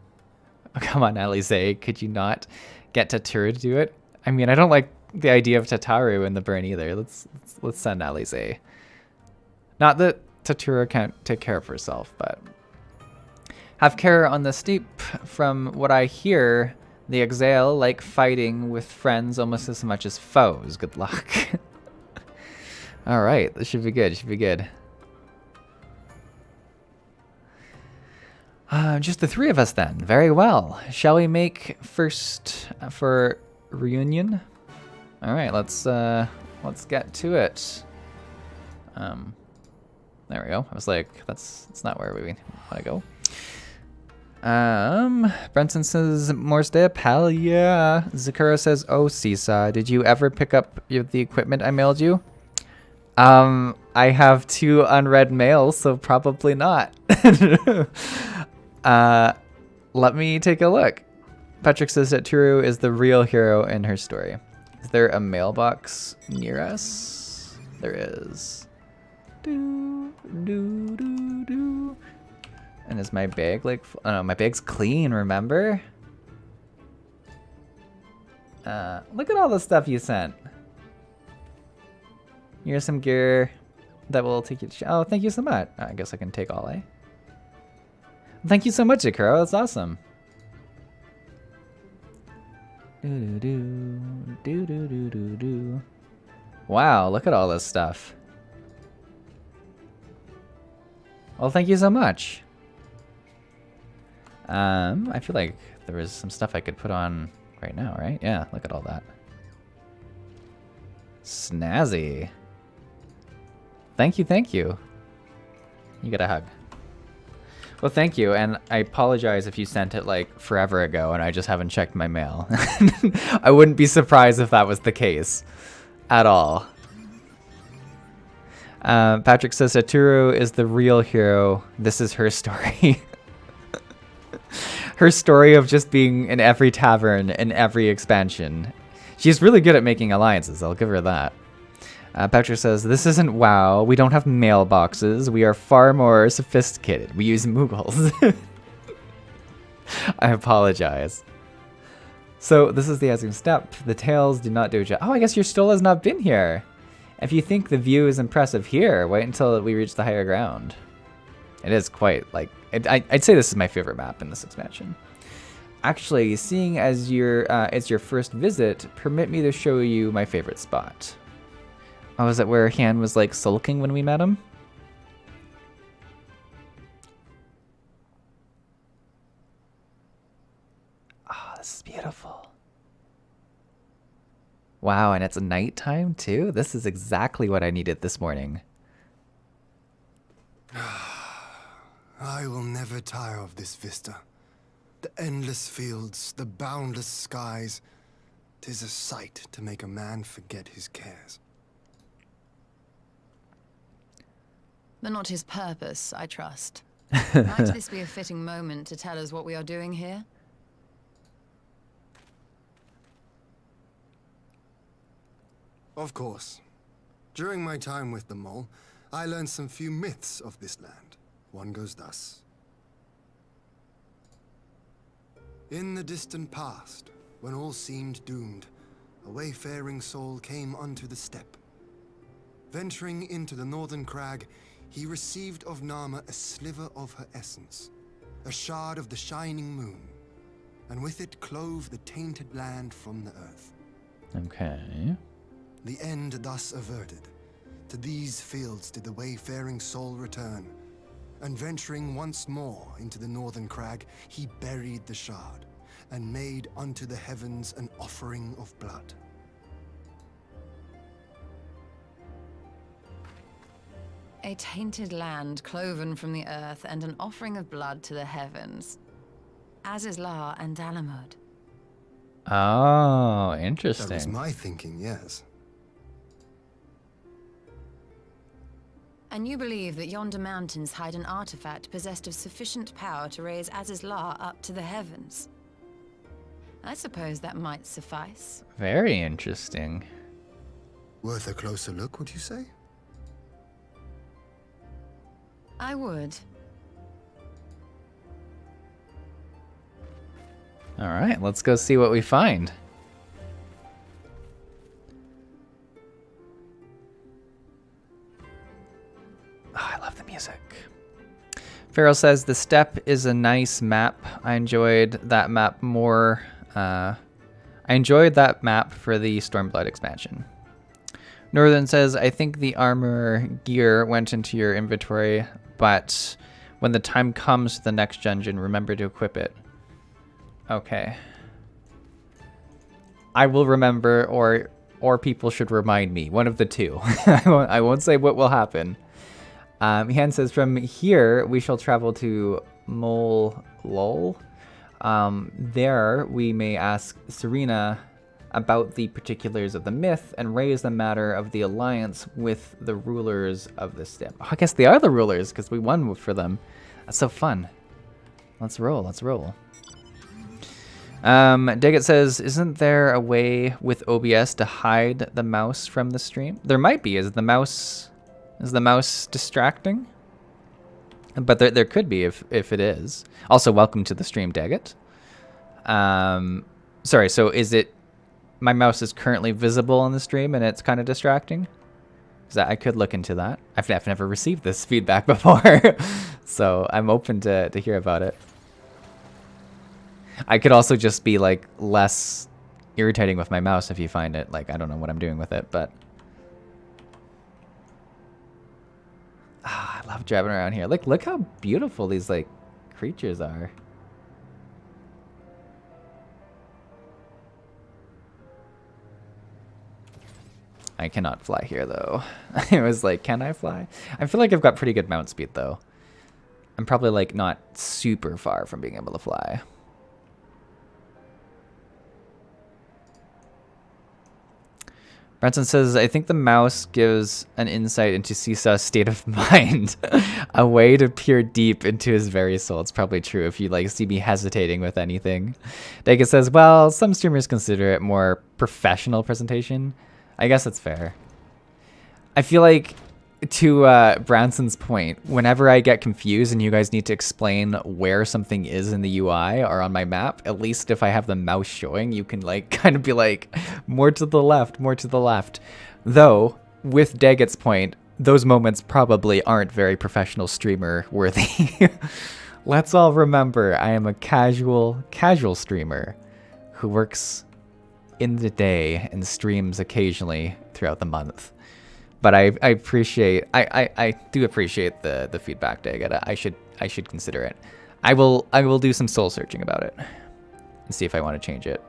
Oh, come on, Alize, could you not get Tataru to do it? I mean, I don't like the idea of Tataru in the burn either. Let's send Alize. Not that Tataru can't take care of herself, but have care on the steep. From what I hear, the Exile like fighting with friends almost as much as foes. Good luck. All right, this should be good. Should be good. Just the 3 of us then. Very well. Shall we make first for reunion? All right, let's get to it. There we go. I was like, that's not where we want to go. Brenton says, more Steppe, hell yeah. Zakura says, oh, Seesaw, did you ever pick up the equipment I mailed you? I have 2 unread mails, so probably not. Let me take a look. Patrick says that Turu is the real hero in her story. Is there a mailbox near us? There is. Do, do, do, do. And is my bag like... Oh no, my bag's clean, remember? Look at all the stuff you sent. Here's some gear that will take you to... Oh, thank you so much. I guess I can take all, eh? Thank you so much, Ikuro. That's awesome. Do. Wow, look at all this stuff. Well, thank you so much. I feel like there was some stuff I could put on right now, right? Yeah, look at all that. Snazzy. Thank you, thank you. You get a hug. Well, thank you, and I apologize if you sent it like forever ago and I just haven't checked my mail. I wouldn't be surprised if that was the case at all. Patrick says Satoru is the real hero. This is her story. Her story of just being in every tavern, in every expansion. She's really good at making alliances, I'll give her that. Patrick says, this isn't WoW. We don't have mailboxes. We are far more sophisticated. We use Moogles. I apologize. So this is the Azim Steppe. The tails do not do a job. Oh, I guess your Stola has not been here. If you think the view is impressive here, wait until we reach the higher ground. It is quite like... I'd say this is my favorite map in this expansion. Actually, seeing as it's your first visit, permit me to show you my favorite spot. Oh, is that where Han was like sulking when we met him? Oh, this is beautiful. Wow, and it's nighttime too? This is exactly what I needed this morning. I will never tire of this vista. The endless fields, the boundless skies. 'Tis a sight to make a man forget his cares. But not his purpose, I trust. Might this be a fitting moment to tell us what we are doing here? Of course. During my time with the Mole, I learned some few myths of this land. One goes thus. In the distant past, when all seemed doomed, a wayfaring soul came unto the steppe. Venturing into the northern crag, he received of Nama a sliver of her essence, a shard of the shining moon, and with it clove the tainted land from the earth. Okay. The end thus averted. To these fields did the wayfaring soul return, and venturing once more into the northern crag, he buried the shard, and made unto the heavens an offering of blood. A tainted land cloven from the earth and an offering of blood to the heavens. Azizlar and Dalamud. Oh, That was interesting. my thinking, yes. And you believe that yonder mountains hide an artifact possessed of sufficient power to raise Azizlar up to the heavens. I suppose that might suffice. Very interesting. Worth a closer look, would you say? I would. All right, let's go see what we find. Oh, I love the music. Farrell says the steppe is a nice map. I enjoyed that map more. I enjoyed that map for the Stormblood expansion. Northern says, I think the armor gear went into your inventory, but when the time comes to the next dungeon, remember to equip it. Okay. I will remember, or people should remind me. One of the two. I won't say what will happen. Han says, from here, we shall travel to Mol Lol. There, we may ask Serena about the particulars of the myth and raise the matter of the alliance with the rulers of the steppe. Oh, I guess they are the rulers because we won for them. That's so fun. Let's roll. Let's roll. Daggett says, isn't there a way with OBS to hide the mouse from the stream? There might be. Is the mouse distracting? But there could be if it is. Also, welcome to the stream, Daggett. Sorry, so is it my mouse is currently visible on the stream and it's kind of distracting? Because I could look into that. I've never received this feedback before, so I'm open to hear about it. I could also just be like less irritating with my mouse if you find it. Like, I don't know what I'm doing with it, but I love driving around here. Like, look how beautiful these like creatures are. I cannot fly here though. I was like, can I fly? I feel like I've got pretty good mount speed though. I'm probably like not super far from being able to fly. Branson says, I think the mouse gives an insight into Seesaw's state of mind. A way to peer deep into his very soul. It's probably true if you like see me hesitating with anything. Daggett says, well, some streamers consider it more professional presentation. I guess that's fair. I feel like, to Branson's point, whenever I get confused and you guys need to explain where something is in the UI or on my map, at least if I have the mouse showing, you can like kind of be like, more to the left, more to the left. Though, with Daggett's point, those moments probably aren't very professional streamer worthy. Let's all remember, I am a casual streamer who works in the day and streams occasionally throughout the month. But I appreciate, I do appreciate the feedback, Daggett. I should consider it. I will do some soul searching about it and see if I want to change it.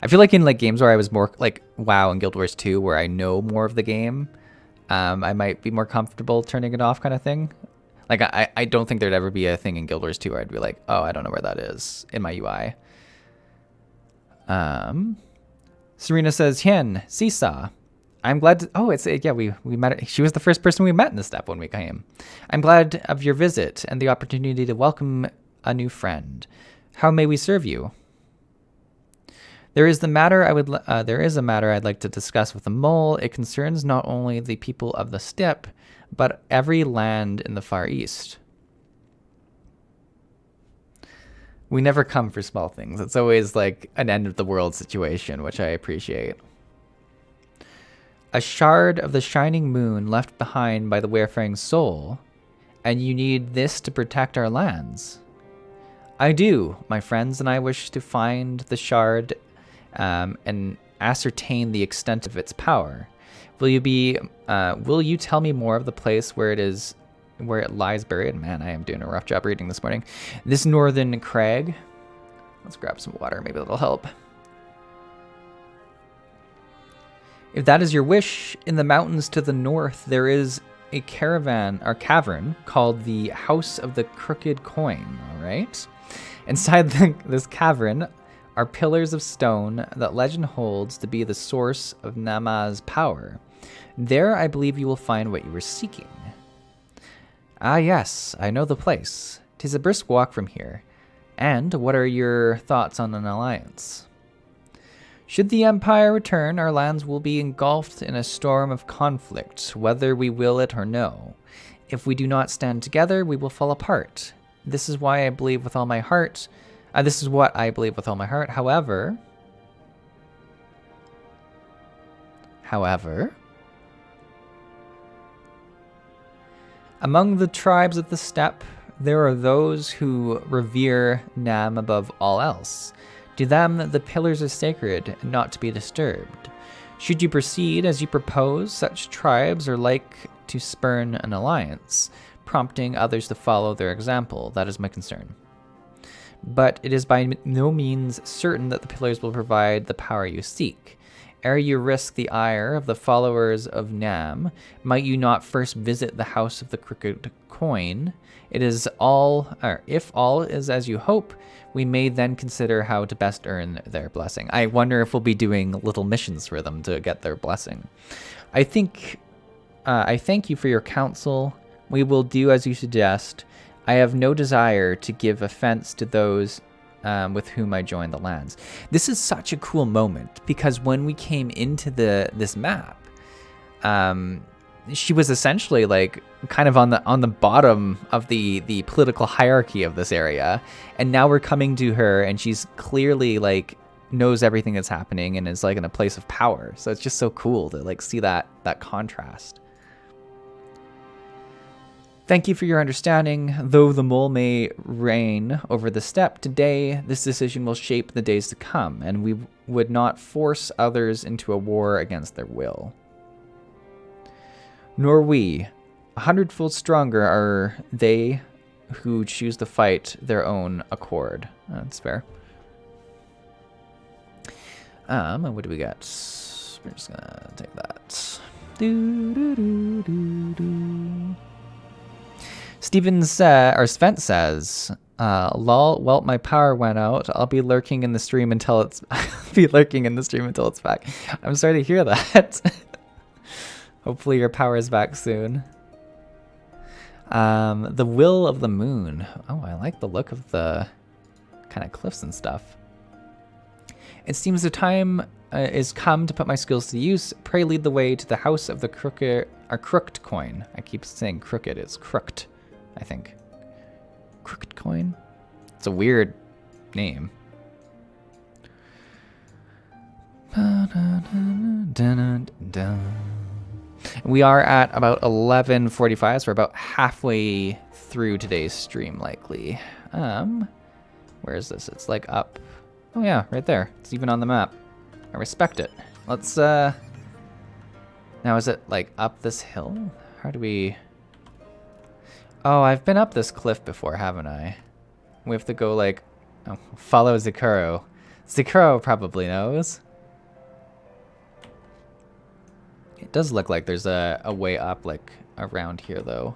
I feel like in like games where I was more like WoW and Guild Wars 2, where I know more of the game, I might be more comfortable turning it off, kind of thing. Like I don't think there'd ever be a thing in Guild Wars 2 where I'd be like, oh, I don't know where that is in my UI. Serena says, Hien, Seesaw. I'm glad to, oh, it's, yeah, we met, she was the first person we met in the Steppe when we came. I'm glad of your visit and the opportunity to welcome a new friend. How may we serve you? There is a matter I'd like to discuss with the mole. It concerns not only the people of the steppe, but every land in the Far East. We never come for small things. It's always like an end of the world situation, which I appreciate. A shard of the shining moon left behind by the wayfaring soul, and you need this to protect our lands. I do. My friends and I wish to find the shard and ascertain the extent of its power. Will you tell me more of the place where it lies buried? Man, I am doing a rough job reading this morning. This northern crag. Let's grab some water. Maybe that'll help. If that is your wish, in the mountains to the north, there is a cavern called the House of the Crooked Coin. All right. Inside this cavern are pillars of stone that legend holds to be the source of Nama's power. There, I believe you will find what you were seeking. Ah, yes, I know the place. 'Tis a brisk walk from here. And what are your thoughts on an alliance? Should the Empire return, our lands will be engulfed in a storm of conflict, whether we will it or no. If we do not stand together, we will fall apart. This is why I believe with all my heart. This is what I believe with all my heart. However, among the tribes of the steppe, there are those who revere Nam above all else. To them, the pillars are sacred and not to be disturbed. Should you proceed as you propose, such tribes are like to spurn an alliance, prompting others to follow their example. That is my concern. But it is by no means certain that the pillars will provide the power you seek. Ere you risk the ire of the followers of Nam, might you not first visit the House of the Crooked Coin? If all is as you hope, we may then consider how to best earn their blessing. I wonder if we'll be doing little missions for them to get their blessing. I thank you for your counsel. We will do as you suggest. I have no desire to give offense to those with whom I join the lands. This is such a cool moment because when we came into this map, she was essentially like kind of on the bottom of the political hierarchy of this area, and now we're coming to her, and she's clearly like knows everything that's happening and is like in a place of power. So it's just so cool to like see that contrast. Thank you for your understanding. Though the mole may reign over the steppe today, this decision will shape the days to come, and we would not force others into a war against their will. Nor we. 100-fold stronger are they who choose to fight their own accord. That's fair. And what do we got? We're just gonna take that. Sven says, lol, well, my power went out. I'll be lurking in the stream until it's back. I'm sorry to hear that. Hopefully your power is back soon. The Will of the Moon. Oh, I like the look of the kind of cliffs and stuff. It seems the time is come to put my skills to use. Pray lead the way to the house of the crooked coin. I keep saying crooked. It's crooked, I think. Crooked coin? It's a weird name. We are at about 11:45, so we're about halfway through today's stream, likely. Where is this? It's like up. Oh yeah, right there. It's even on the map. I respect it. Let's, now is it like up this hill? How do we... Oh, I've been up this cliff before, haven't I? We have to go like, oh, follow Zakuro. Zakuro probably knows. It does look like there's a way up like around here though.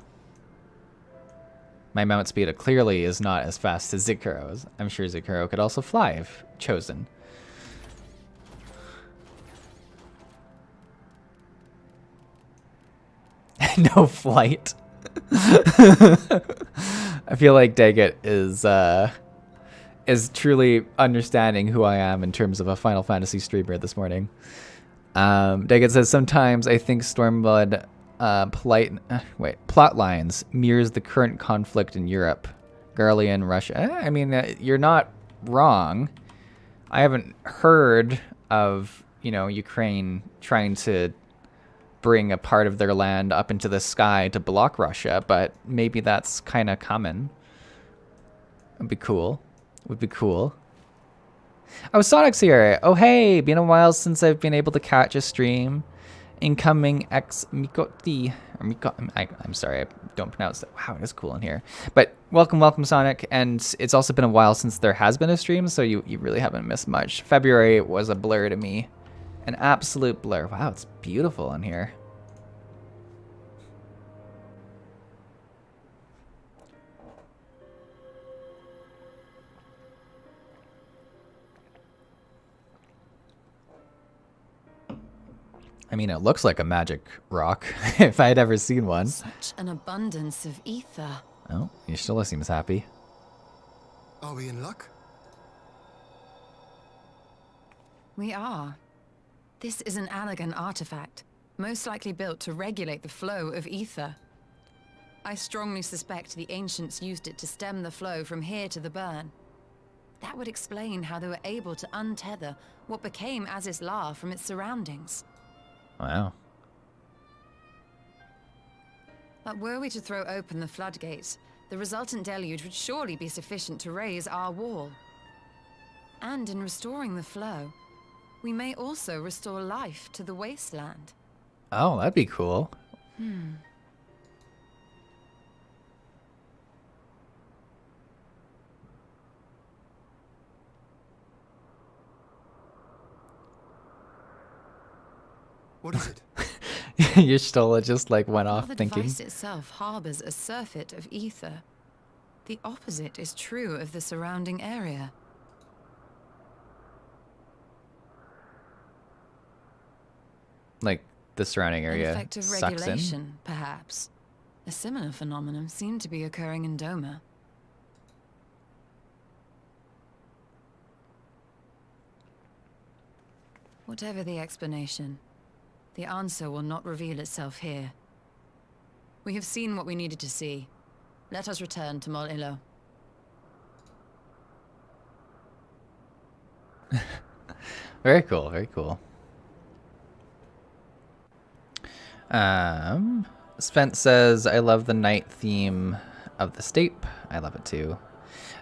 My mount speed clearly is not as fast as Zakuro's. I'm sure Zakuro could also fly if chosen. No flight. I feel like Daggett is truly understanding who I am in terms of a Final Fantasy streamer this morning. Daggett says, sometimes I think Stormblood plot lines mirrors the current conflict in Europe. Garlean, Russia. I mean, you're not wrong. I haven't heard of, Ukraine trying to bring a part of their land up into the sky to block Russia, but maybe that's kind of common. Would be cool. Would be cool. Oh, Sonic's here. Oh, hey, been a while since I've been able to catch a stream. Incoming ex Mikoti. I'm sorry, I don't pronounce that. Wow, it is cool in here. But welcome, Sonic. And it's also been a while since there has been a stream, so you really haven't missed much. February was a blur to me. An absolute blur. Wow, it's beautiful in here. I mean, it looks like a magic rock, if I had ever seen one. Such an abundance of ether. Oh, Yashtilla seems happy. Are we in luck? We are. This is an Allegan artifact, most likely built to regulate the flow of ether. I strongly suspect the ancients used it to stem the flow from here to the burn. That would explain how they were able to untether what became Azis La from its surroundings. Wow. But were we to throw open the floodgates, the resultant deluge would surely be sufficient to raise our wall. And in restoring the flow, we may also restore life to the wasteland. Oh, that'd be cool. What is it? Yashtilla just like went off While the thinking. device itself harbors a surfeit of ether, the opposite is true of the surrounding area. Like the surrounding An area effect of sucks regulation, perhaps. A similar phenomenon seemed to be occurring in Doma. Whatever the explanation, the answer will not reveal itself here. We have seen what we needed to see. Let us return to Mol Ilo. Very cool, very cool. Spence says, I love the night theme of the Steppe. I love it too.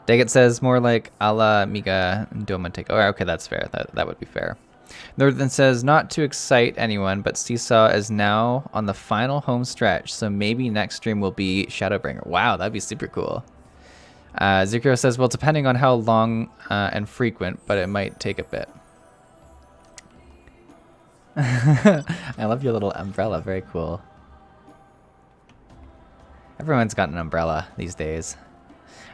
Daggett says, more like a la Miga Doma take. Oh, okay, that's fair. That would be fair. Northern says, not to excite anyone, but Seesaw is now on the final home stretch, so maybe next stream will be Shadowbringer. Wow, that'd be super cool. Zikro says, well, depending on how long and frequent, but it might take a bit. I love your little umbrella. Very cool. Everyone's got an umbrella these days.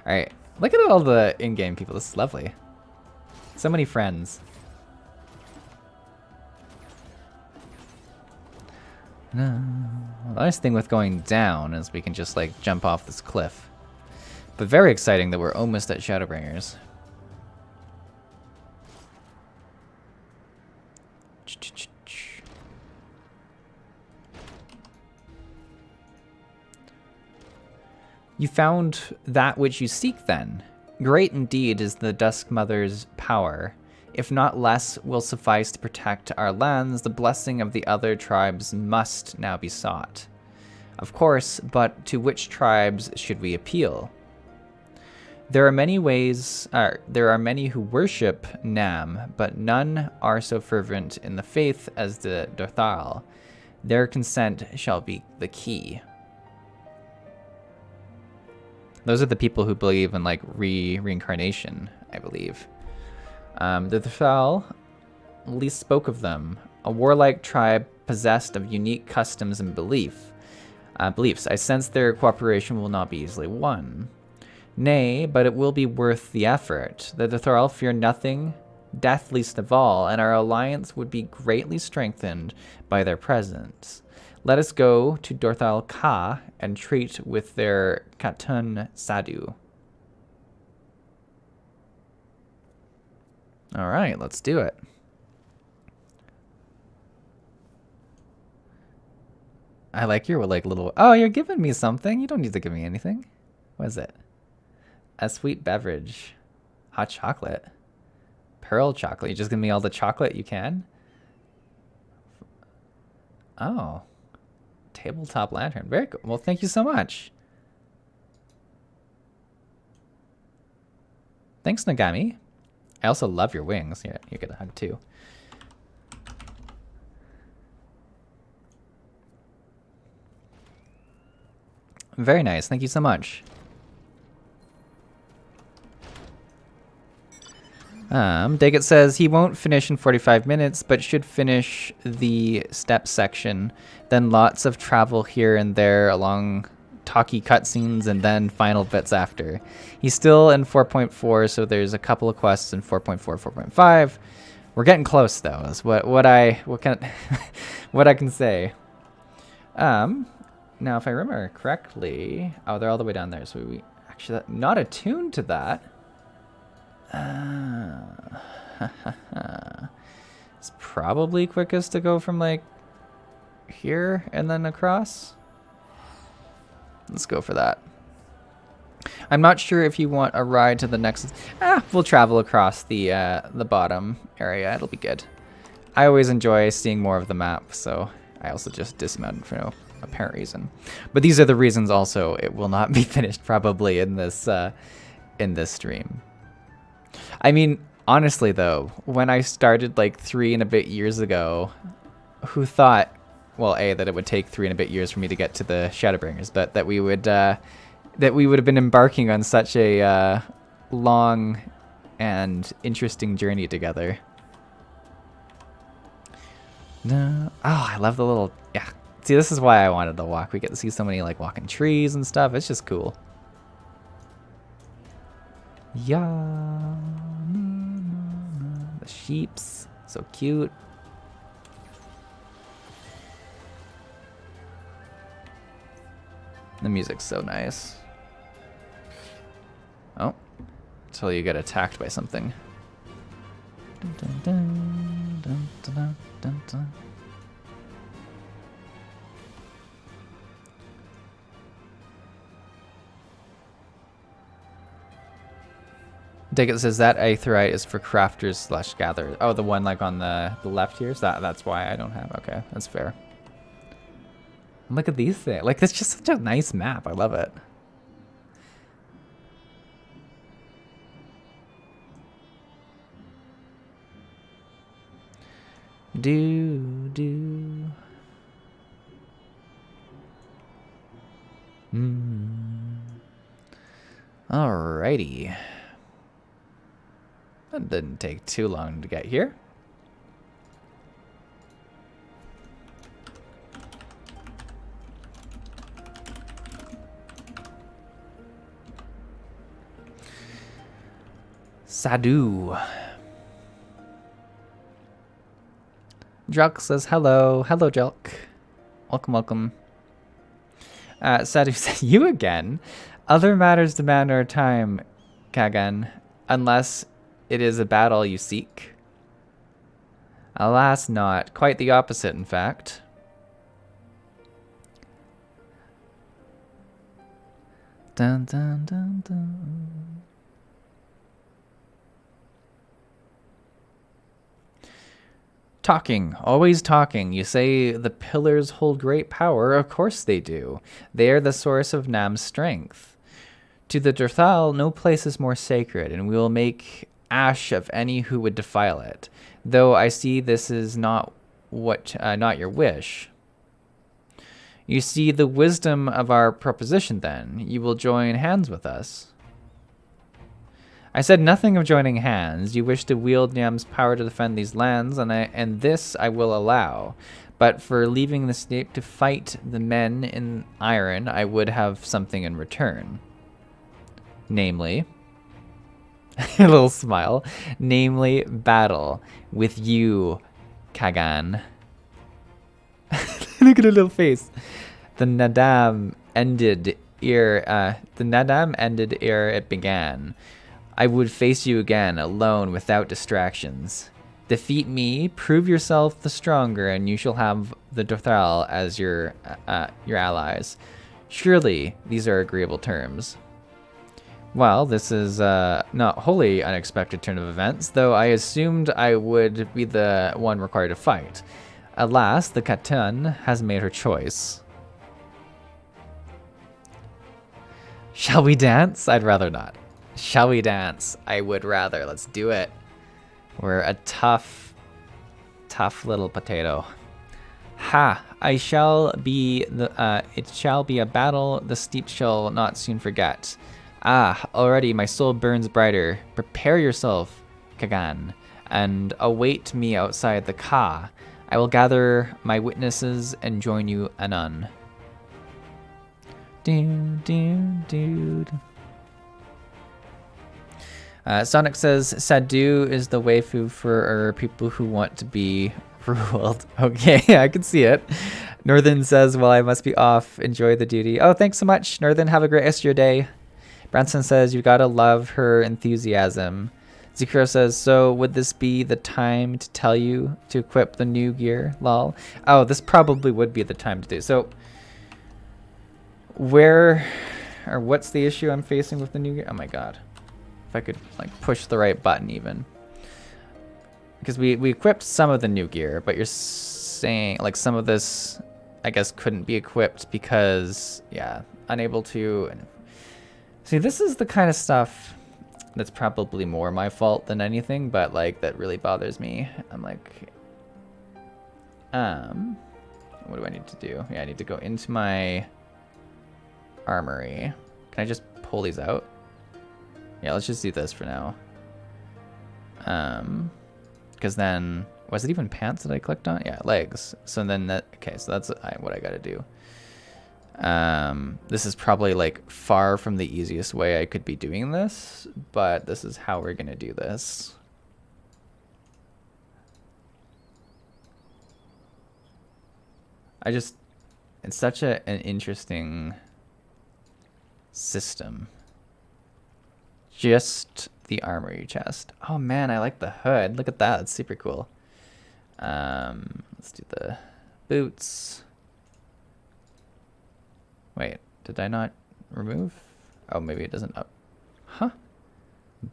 All right, look at all the in-game people. This is lovely. So many friends. No. The nice thing with going down is we can just like jump off this cliff. But very exciting that we're almost at Shadowbringers. You found that which you seek, then. Great indeed is the Dusk Mother's power. If not less will suffice to protect our lands, the blessing of the other tribes must now be sought. Of course, but to which tribes should we appeal? There are many who worship Nam, but none are so fervent in the faith as the Dotharl. Their consent shall be the key. Those are the people who believe in like reincarnation, I believe. The Dotharl least spoke of them, a warlike tribe possessed of unique customs and beliefs. I sense their cooperation will not be easily won. Nay, but it will be worth the effort. The Dotharl fear nothing, death least of all, and our alliance would be greatly strengthened by their presence. Let us go to Dotharl Ka and treat with their Katun Sadu. All right, let's do it. I like your like little. Oh, you're giving me something. You don't need to give me anything. What is it? A sweet beverage, hot chocolate, pearl chocolate. You just give me all the chocolate you can. Oh, tabletop lantern. Very cool. Well, thank you so much. Thanks, Nagami. I also love your wings. Here, you get a hug too. Very nice. Thank you so much. Daggett says he won't finish in 45 minutes, but should finish the step section. Then lots of travel here and there along talky cutscenes and then final bits after. He's still in 4.4, so there's a couple of quests in 4.4, 4.5. We're getting close though, is what I can say. Now if I remember correctly, oh, they're all the way down there, so we actually not attuned to that. It's probably quickest to go from like here and then across. Let's go for that. I'm not sure if you want a ride to the next. We'll travel across the bottom area. It'll be good. I always enjoy seeing more of the map, so I also just dismounted for no apparent reason. But these are the reasons also it will not be finished probably in this stream. I mean, honestly though, when I started like 3 and a bit years ago, who thought, well, that it would take 3 and a bit years for me to get to the ShadowBringers, but that we would have been embarking on such a long and interesting journey together. No, oh, I love the little, yeah. See, this is why I wanted to walk. We get to see so many like walking trees and stuff. It's just cool. Yeah, the sheeps, so cute. The music's so nice. Oh, until you get attacked by something. Dun, dun, dun, dun, dun, dun, dun. Diggett says that aetheryte is for crafters / gatherers. Oh, the one like on the left here? So that's why I don't have. Okay, that's fair. And look at these things. Like, it's just such a nice map. I love it. Alrighty. That didn't take too long to get here. Sadu. Druk says hello. Hello, Jelk. Welcome, welcome. Sadu says, you again? Other matters demand our time, Kagan, unless it is a battle you seek. Alas, not. Quite the opposite, in fact. Dun, dun, dun, dun. Talking, always talking. You say the pillars hold great power. Of course they do. They are the source of Nam's strength. To the Dotharl, no place is more sacred, and we will make ash of any who would defile it. Though I see this is not your wish. You see the wisdom of our proposition, then. You will join hands with us. I said nothing of joining hands. You wish to wield Niam's power to defend these lands, and this I will allow. But for leaving the Steppe to fight the men in iron, I would have something in return. Namely, a little smile, namely battle with you, Kagan. Look at her little face. The Nadam ended ere it began. I would face you again, alone, without distractions. Defeat me, prove yourself the stronger, and you shall have the Dotharl as your allies. Surely, these are agreeable terms. Well, this is not wholly unexpected turn of events, though I assumed I would be the one required to fight. Alas, the Khatun has made her choice. Shall we dance? I'd rather not. Shall we dance? I would rather. Let's do it. We're a tough little potato. Ha! It shall be a battle the steep shall not soon forget. Ah, already my soul burns brighter. Prepare yourself, Kagan, and await me outside the Ka. I will gather my witnesses and join you anon. Dude. Sonic says, Sadu is the waifu for people who want to be ruled. Okay, I can see it. Northern says, well, I must be off. Enjoy the duty. Oh, thanks so much, Northern. Have a great rest of your day. Branson says, you gotta love her enthusiasm. Zikuro says, so would this be the time to tell you to equip the new gear? Lol. Oh, this probably would be the time to do. So, what's the issue I'm facing with the new gear? Oh my god. If I could like push the right button even. Because we equipped some of the new gear, but you're saying like some of this I guess couldn't be equipped because yeah, unable to. See, this is the kind of stuff that's probably more my fault than anything, but like that really bothers me. I'm like what do I need to do? Yeah, I need to go into my armory. Can I just pull these out? Yeah, let's just do this for now. Because then, was it even pants that I clicked on? Yeah, legs. So then that, okay, so that's what I gotta do. This is probably like far from the easiest way I could be doing this, but this is how we're gonna do this. It's such an interesting system. Just the armory chest. Oh man, I like the hood. Look at that. It's super cool. Let's do the boots. Wait, did I not remove? Oh, maybe it doesn't up. Huh?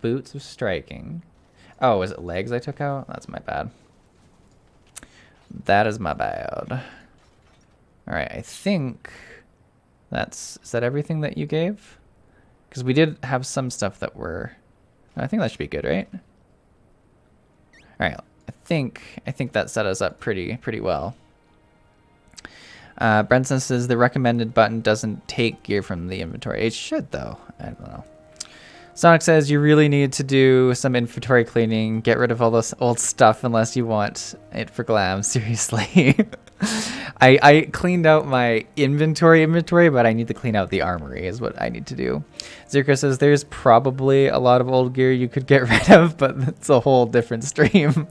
Boots of striking. Oh, is it legs I took out? That's my bad. That is my bad. All right, I think is that everything that you gave? Because we did have some stuff that were, I think that should be good, right? All right, I think that set us up pretty well. Brenton says the recommended button doesn't take gear from the inventory. It should though. I don't know. Sonic says you really need to do some inventory cleaning. Get rid of all this old stuff unless you want it for glam. Seriously. I cleaned out my inventory, but I need to clean out the armory is what I need to do. Zirka says there's probably a lot of old gear you could get rid of, but it's a whole different stream.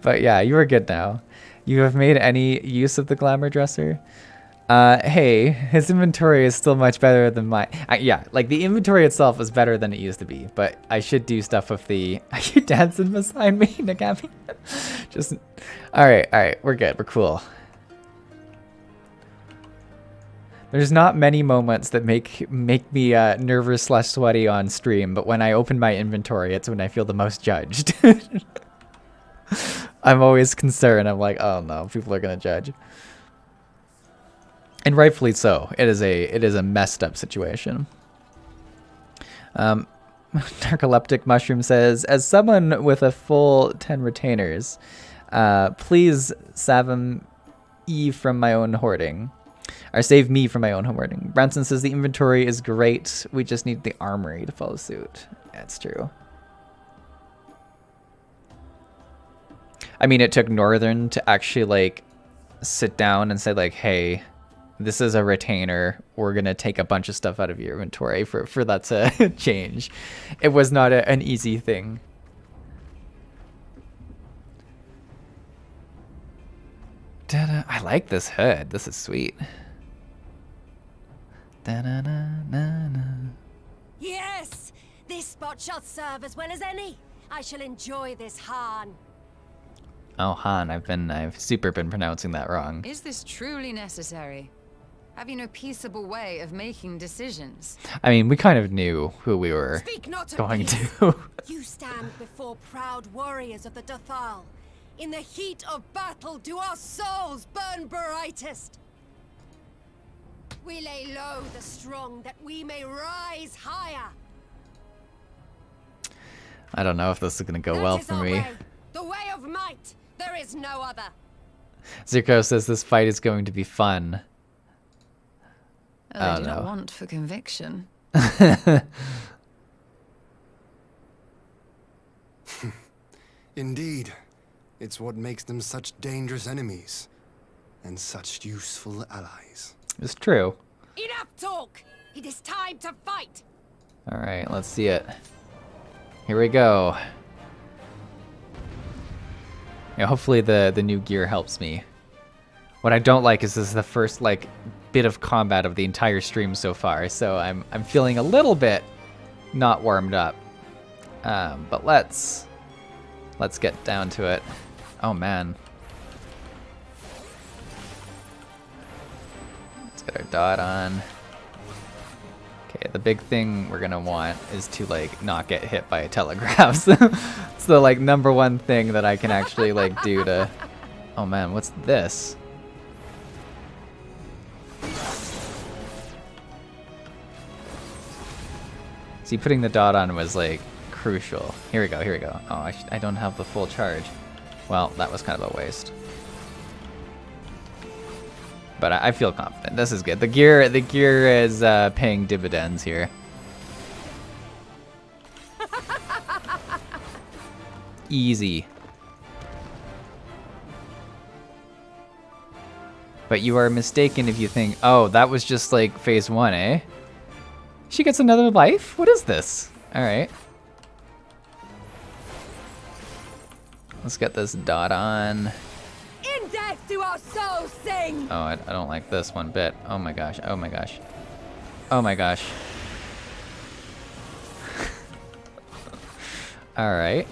But yeah, you are good now. You have made any use of the glamour dresser? Hey, his inventory is still much better than mine. Yeah, like the inventory itself is better than it used to be, but I should do stuff with the... Are you dancing beside me, Nagami? Just... Alright, we're good, we're cool. There's not many moments that make me nervous / sweaty on stream, but when I open my inventory, it's when I feel the most judged. I'm always concerned. I'm like, oh no, people are gonna judge. And rightfully so. It is a messed up situation. Narcoleptic Mushroom says, as someone with a full 10 retainers, please save me from my own hoarding. Or save me from my own hoarding. Branson says the inventory is great. We just need the armory to follow suit. That's true. I mean, it took Northern to actually like sit down and say like, hey, this is a retainer. We're going to take a bunch of stuff out of your inventory for that to change. It was not an easy thing. I like this hood. This is sweet. Yes! This spot shall serve as well as any. I shall enjoy this Han. Oh, Han, I've super been pronouncing that wrong. Is this truly necessary? Have you no peaceable way of making decisions? I mean, we kind of knew who we were Speak not of going peace. to. You stand before proud warriors of the Dotharl. In the heat of battle do our souls burn brightest. We lay low the strong that we may rise higher. I don't know if this is going to go That well is for our me. way, the way of might. There is no other. Zuko says this fight is going to be fun. I do not want for conviction. Indeed. It's what makes them such dangerous enemies. And such useful allies. It's true. Enough talk! It is time to fight! Alright, let's see it. Here we go. Yeah, hopefully the new gear helps me. What I don't like is this is the first like bit of combat of the entire stream so far, so I'm feeling a little bit not warmed up. But let's get down to it. Oh man. Let's get our dot on. Okay, the big thing we're gonna want is to like not get hit by telegraphs. It's the like #1 thing that I can actually like do to... Oh man, what's this? See, putting the dot on was like crucial. Here we go, here we go. Oh, I don't have the full charge. Well, that was kind of a waste. But I feel confident. This is good. The gear is paying dividends here. Easy. But you are mistaken if you think, oh, that was just like phase 1, eh? She gets another life? What is this? All right. Let's get this dot on. In death do our souls sing! Oh, I don't like this one bit. Oh my gosh, oh my gosh. Oh my gosh. Alright.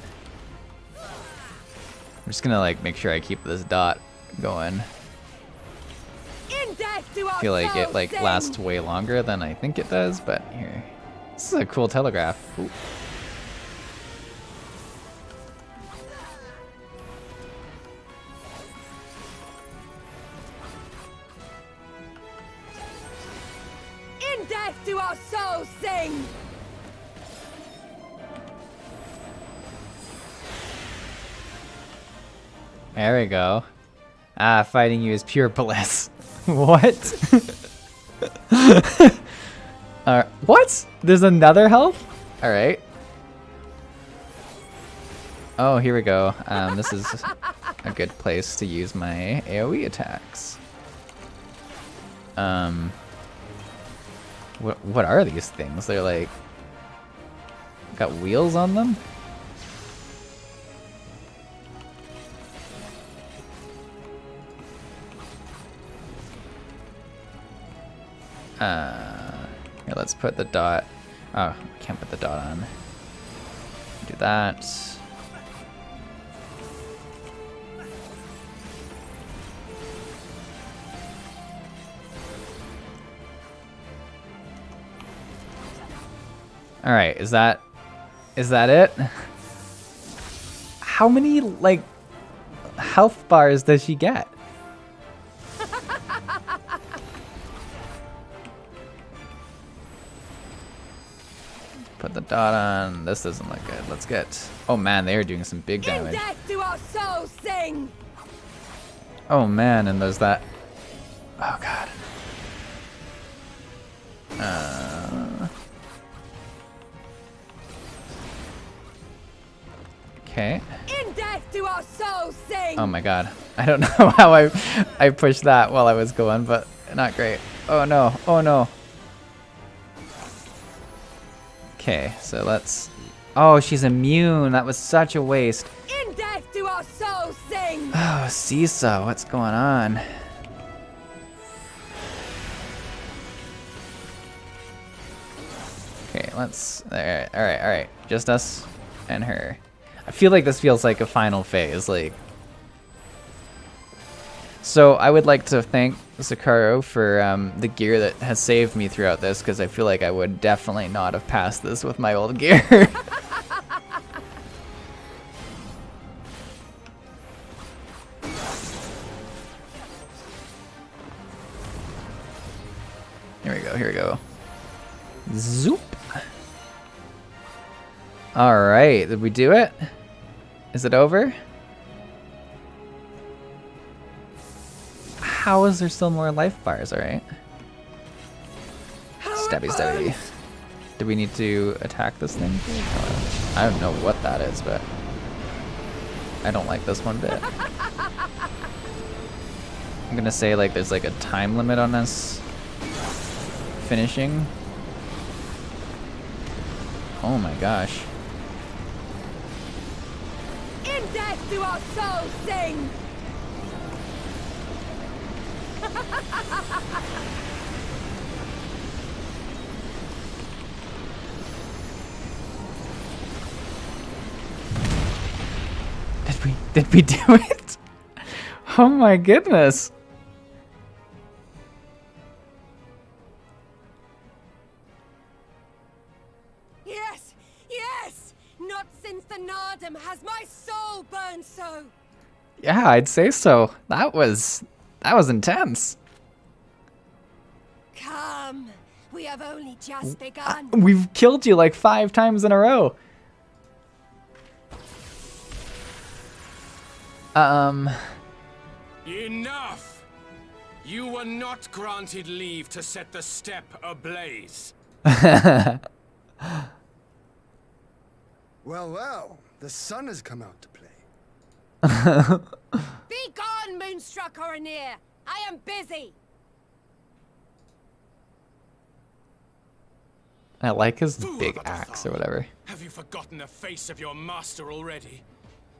I'm just gonna like make sure I keep this dot going. In death do our I feel like it souls like sing! lasts way longer than I think it does, but here. This is a cool telegraph. Ooh. In death do our souls sing! There we go. Ah, fighting you is pure bliss. What? What? There's another health? Alright. Oh, here we go. This is a good place to use my AoE attacks. What are these things? They're like... got wheels on them? Here, let's put the dot. Oh, can't put the dot on. Do that. All right, is that it? How many like health bars does she get? Put the dot on. This doesn't look good. Let's get. Oh man, they are doing some big damage. In death do our souls sing! Oh man, and there's that. Oh god. Okay. In death do our souls sing! Oh my god. I don't know how I pushed that while I was going, but not great. Oh no. Oh no. Okay, so let's. Oh, she's immune. That was such a waste. In death do our souls sing! Oh, Seesaw, what's going on? Okay, let's. Alright, alright, alright. Just us and her. I feel like this feels like a final phase, like. So I would like to thank Zakaro for the gear that has saved me throughout this, because I feel like I would definitely not have passed this with my old gear. Here we go, here we go. Zoop. Alright, did we do it? Is it over? How is there still more life bars? Alright. Stabby, stabby. Do we need to attack this thing? I don't know what that is, but I don't like this one bit. I'm gonna say like there's like a time limit on us finishing. Oh my gosh. In death do our souls sing! Did we do it? Oh my goodness. Yes! Yes! Not since the Nardum has my soul burned so! Yeah, I'd say so. That was intense. Come! We have only just begun. We've killed you like 5 times in a row. Enough! You were not granted leave to set the steppe ablaze. Well, well, the sun has come out to play. Be gone, Moonstruck Oranir! I am busy! I like his Fool big of a axe Dotharl. or whatever. Have you forgotten the face of your master already?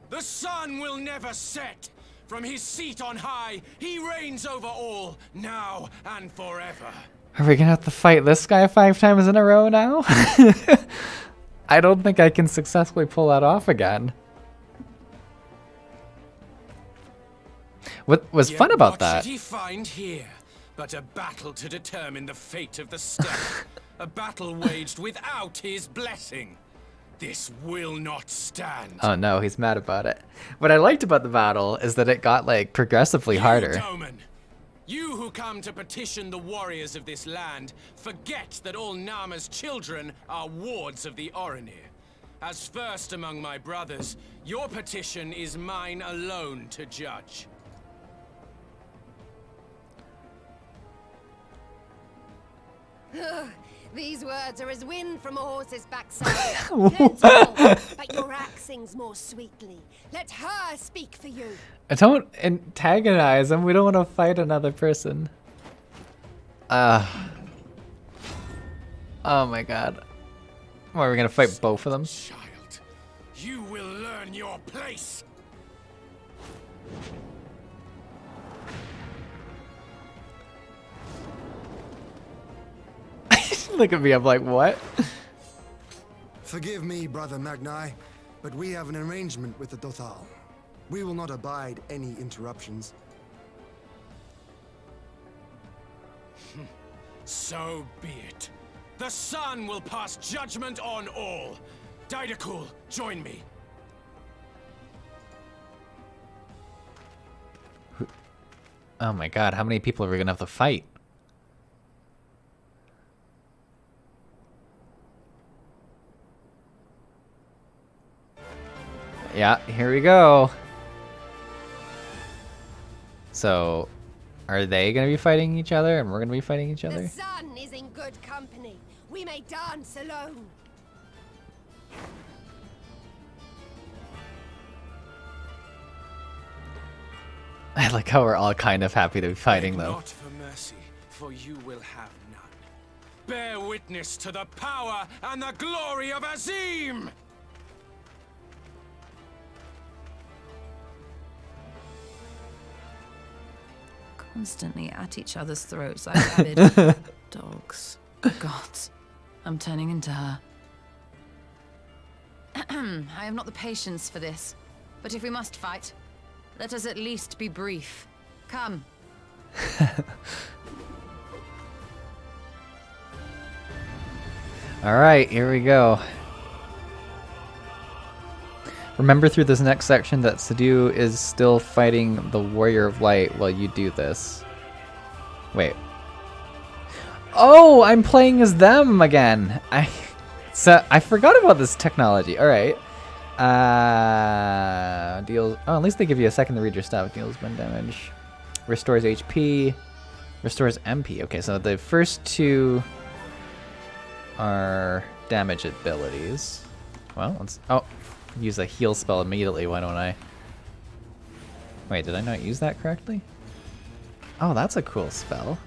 The sun will never set! From his seat on high, he reigns over all, now and forever. Are we gonna have to fight this guy 5 times in a row now? I don't think I can successfully pull that off again. What was fun about What that? should he find here but a battle to determine the fate of the steppe? A battle waged without his blessing. This will not stand. Oh no, he's mad about it. What I liked about the battle is that it got like progressively harder. Doman, you who come to petition the warriors of this land, forget that all Nama's children are wards of the Oranir. As first among my brothers, your petition is mine alone to judge. These words are as wind from a horse's backside. Gentle, but your axe sings more sweetly. Let her speak for you. Don't antagonize him. We don't want to fight another person. Oh my god. What, are we gonna fight both of them? Child, you will learn your place. Look at me, I'm like, what? Forgive me, Brother Magni, but we have an arrangement with the Dotharl. We will not abide any interruptions. So be it. The sun will pass judgment on all. Didakul, join me. Oh my god, how many people are we gonna have to fight? Yeah, here we go. So, are they gonna be fighting each other and we're gonna be fighting each other? The sun is in good company. We may dance alone. I like how we're all kind of happy to be fighting Beg though. not for mercy, for you will have none. Bear witness to the power and the glory of Azim! Constantly at each other's throats, I added, dogs, gods, I'm turning into her. I have not the patience for this, but if we must fight, let us at least be brief. Come. Alright, here we go. Remember through this next section that Sadu is still fighting the Warrior of Light while you do this. Wait. Oh, I'm playing as them again. I forgot about this technology. Alright. Deals. Oh, at least they give you a second to read your stuff. Deals 1 damage. Restores HP. Restores MP. Okay, so the first two are damage abilities. Well, let's. Oh, use a heal spell immediately. Why don't I? Wait, did I not use that correctly? Oh, that's a cool spell.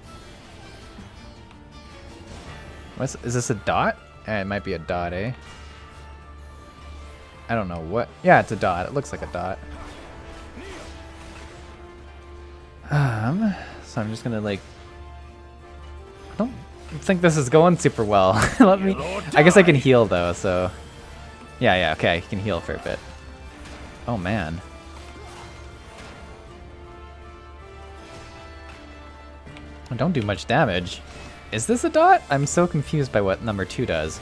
Is this a dot? It might be a dot, eh? I don't know what. Yeah, it's a dot. It looks like a dot. So I'm just gonna like. I don't think this is going super well. Let me. I guess I can heal though. So. Yeah. Okay, you can heal for a bit. Oh man. I don't do much damage. Is this a dot? I'm so confused by what number 2 does.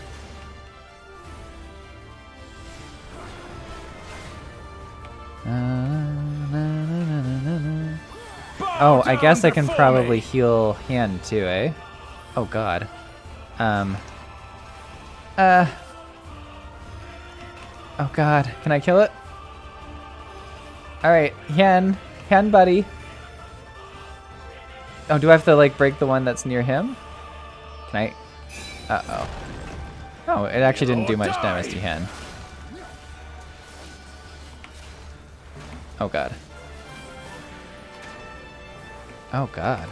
Oh, I guess I can probably heal hand too, eh? Oh god. Oh god, can I kill it? Alright, Hen, buddy. Oh, do I have to like break the one that's near him? Can I? Uh-oh. Oh, it actually didn't do much damage to Hen. Oh god. Oh god.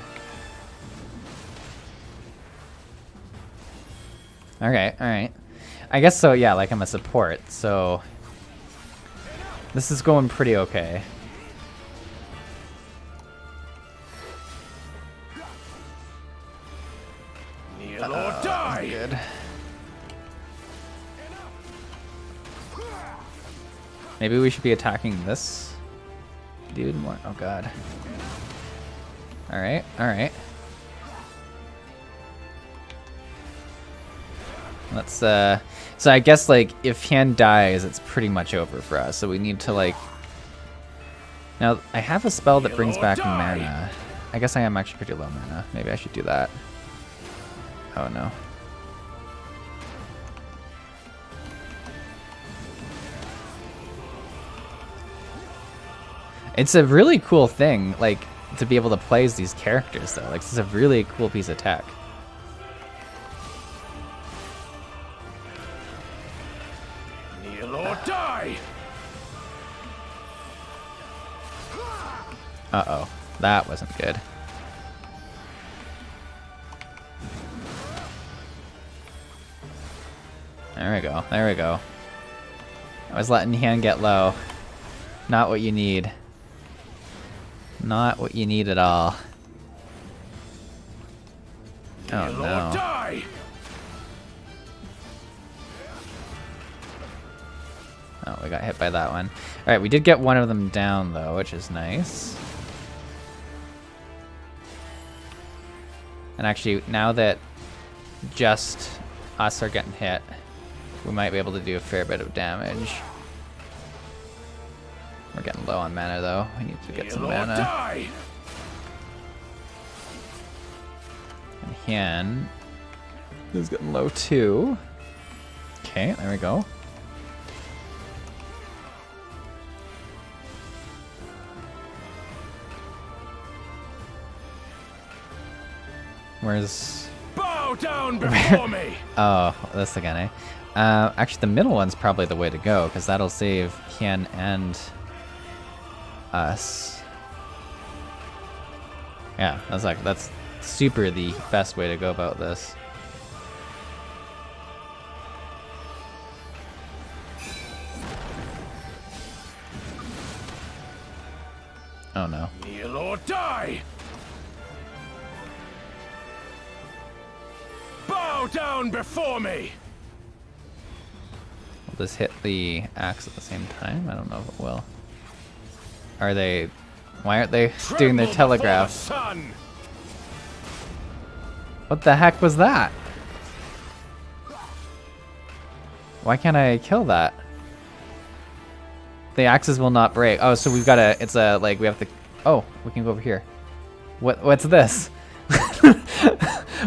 Alright. I guess so, yeah, like I'm a support, so this is going pretty okay. Good. Maybe we should be attacking this dude more. Oh god. Alright. Let's so I guess like if Han dies, it's pretty much over for us. So we need to like. Now I have a spell that brings back mana. I guess I am actually pretty low mana. Maybe I should do that. Oh no. It's a really cool thing, like, to be able to play as these characters, though. Like, this is a really cool piece of tech. Kneel or die! Uh-oh. That wasn't good. There we go. There we go. I was letting Han get low. Not what you need. Not what you need at all. Oh no. Oh, we got hit by that one. Alright, we did get one of them down, though, which is nice. And actually, now that just us are getting hit, we might be able to do a fair bit of damage. We're getting low on mana, though. We need to get some mana. And Hien is getting low, too. Okay, there we go. Where's... Bow down before me! Oh, that's the guy, eh? Actually, the middle one's probably the way to go, because that'll save Hien and us. Yeah, that's super the best way to go about this. Oh no. Kneel or die! Bow down before me! Will this hit the axe at the same time? I don't know if it will. Are they... Why aren't they doing their telegraph? What the heck was that? Why can't I kill that? The axes will not break. Oh, so we've got to... It's a... Like, we have to... Oh, we can go over here. What's this?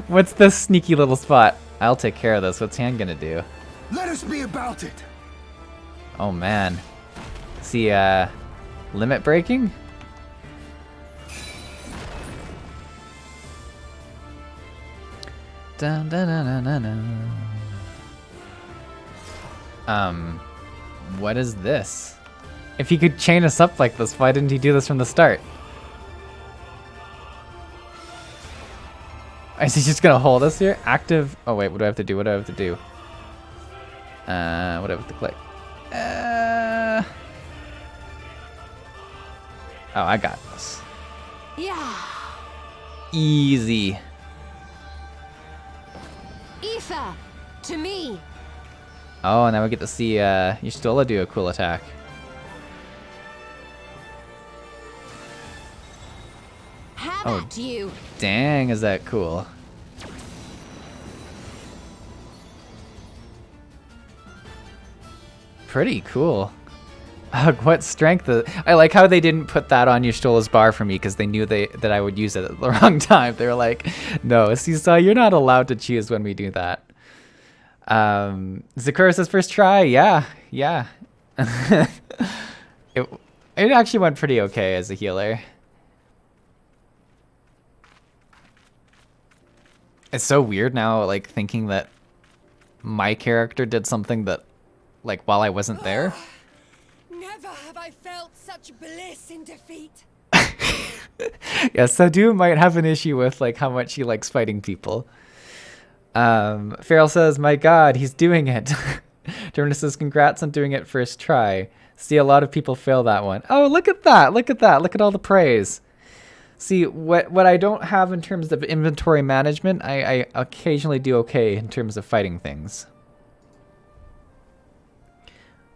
What's this sneaky little spot? I'll take care of this. What's Han gonna do? Let us be about it. Oh man. See, limit breaking? Dun, dun, dun, dun, dun, dun. What is this? If he could chain us up like this, why didn't he do this from the start? Is he just gonna hold us here? Active. Oh wait, what do I have to do? What do I have to do? What do I have to click? Oh, I got this. Yeah. Easy. Ether, to me. Oh, now we get to see Y'shtola do a cool attack. How about you? Dang, is that cool. Pretty cool. What strength? I like how they didn't put that on Y'shtola's bar for me because they knew that I would use it at the wrong time. They were like, no, Seesaw, you're not allowed to choose when we do that. Zakura's first try, yeah. It actually went pretty okay as a healer. It's so weird now, like, thinking that my character did something that, like, while I wasn't there. Never have I felt such bliss in defeat. Yeah, Sadu might have an issue with, like, how much he likes fighting people. Farrell says, my god, he's doing it. Dermina says, congrats on doing it first try. See, a lot of people fail that one. Oh, look at that, look at that, look at all the praise. See, what I don't have in terms of inventory management, I occasionally do okay in terms of fighting things.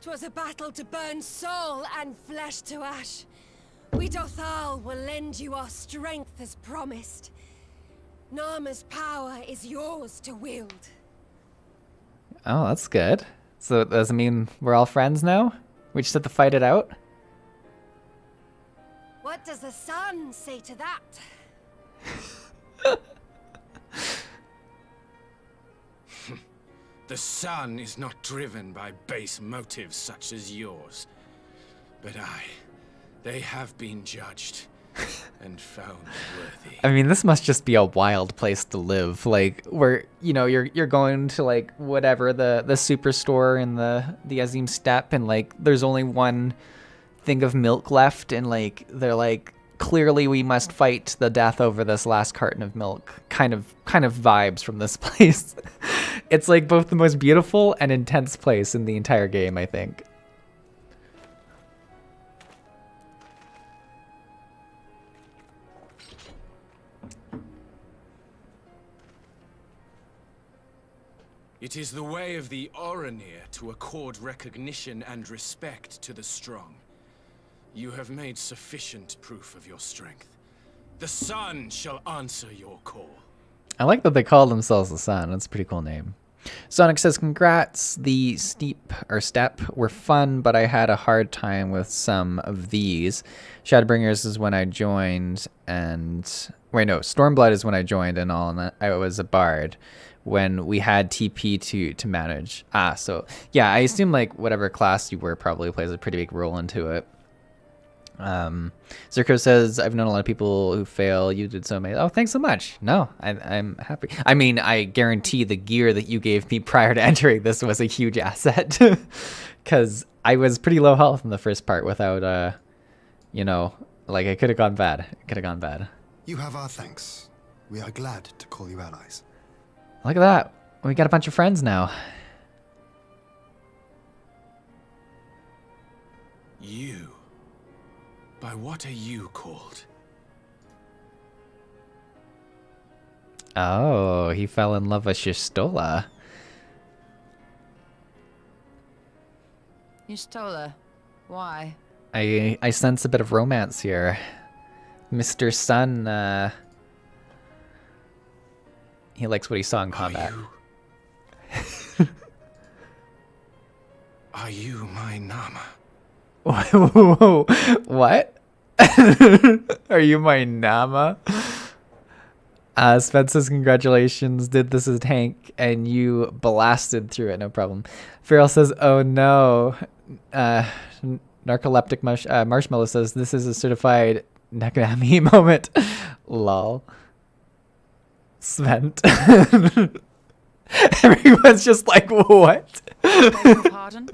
'Twas a battle to burn soul and flesh to ash. We Dotharl will lend you our strength as promised. Narma's power is yours to wield. Oh, that's good. So does it mean we're all friends now? We just have to fight it out? What does the sun say to that? The sun is not driven by base motives such as yours. But they have been judged and found worthy. I mean, this must just be a wild place to live. Like, where, you know, you're going to, like, whatever, the superstore in the Azim Steppe, and, like, there's only one thing of milk left, and, like, they're like, clearly we must fight the death over this last carton of milk. Kind of vibes from this place. It's, like, both the most beautiful and intense place in the entire game, I think. It is the way of the Orinir to accord recognition and respect to the strong. You have made sufficient proof of your strength. The sun shall answer your call. I like that they call themselves the Sun. That's a pretty cool name. Sonic says, congrats. The Steppe were fun, but I had a hard time with some of these. ShadowBringers is when I joined, and... Wait, no. Stormblood is when I joined and all, and I was a bard when we had TP to manage. So, yeah, I assume, like, whatever class you were probably plays a pretty big role into it. Zirko says, I've known a lot of people who fail. You did so amazing. Oh, thanks so much. No, I'm happy. I mean, I guarantee the gear that you gave me prior to entering this was a huge asset. Because I was pretty low health in the first part without, you know, like it could have gone bad. It could have gone bad. You have our thanks. We are glad to call you allies. Look at that. We got a bunch of friends now. You. By what are you called? Oh, he fell in love with Shistola. Yustola, why? I sense a bit of romance here. Mr. Sun, he likes what he saw in combat. Are you my Nama? What? Are you my Nama? Spence says, congratulations, did this as Hank, and you blasted through it, no problem. Farrell says, oh no. Narcoleptic Marshmallow says, this is a certified Nakami moment. Lol. Svent. Everyone's just like, what? Pardon?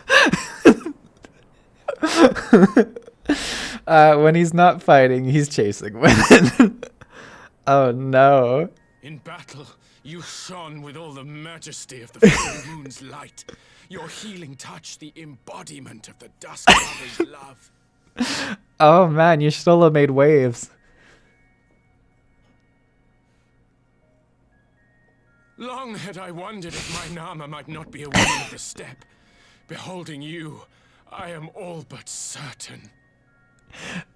When he's not fighting, he's chasing women. Oh no. In battle, you shone with all the majesty of the full moon's light. Your healing touch, the embodiment of the dusk mother's love. Oh man, Yustola made waves. Long had I wondered if my Nama might not be a woman of the steppe. Beholding you, I am all but certain.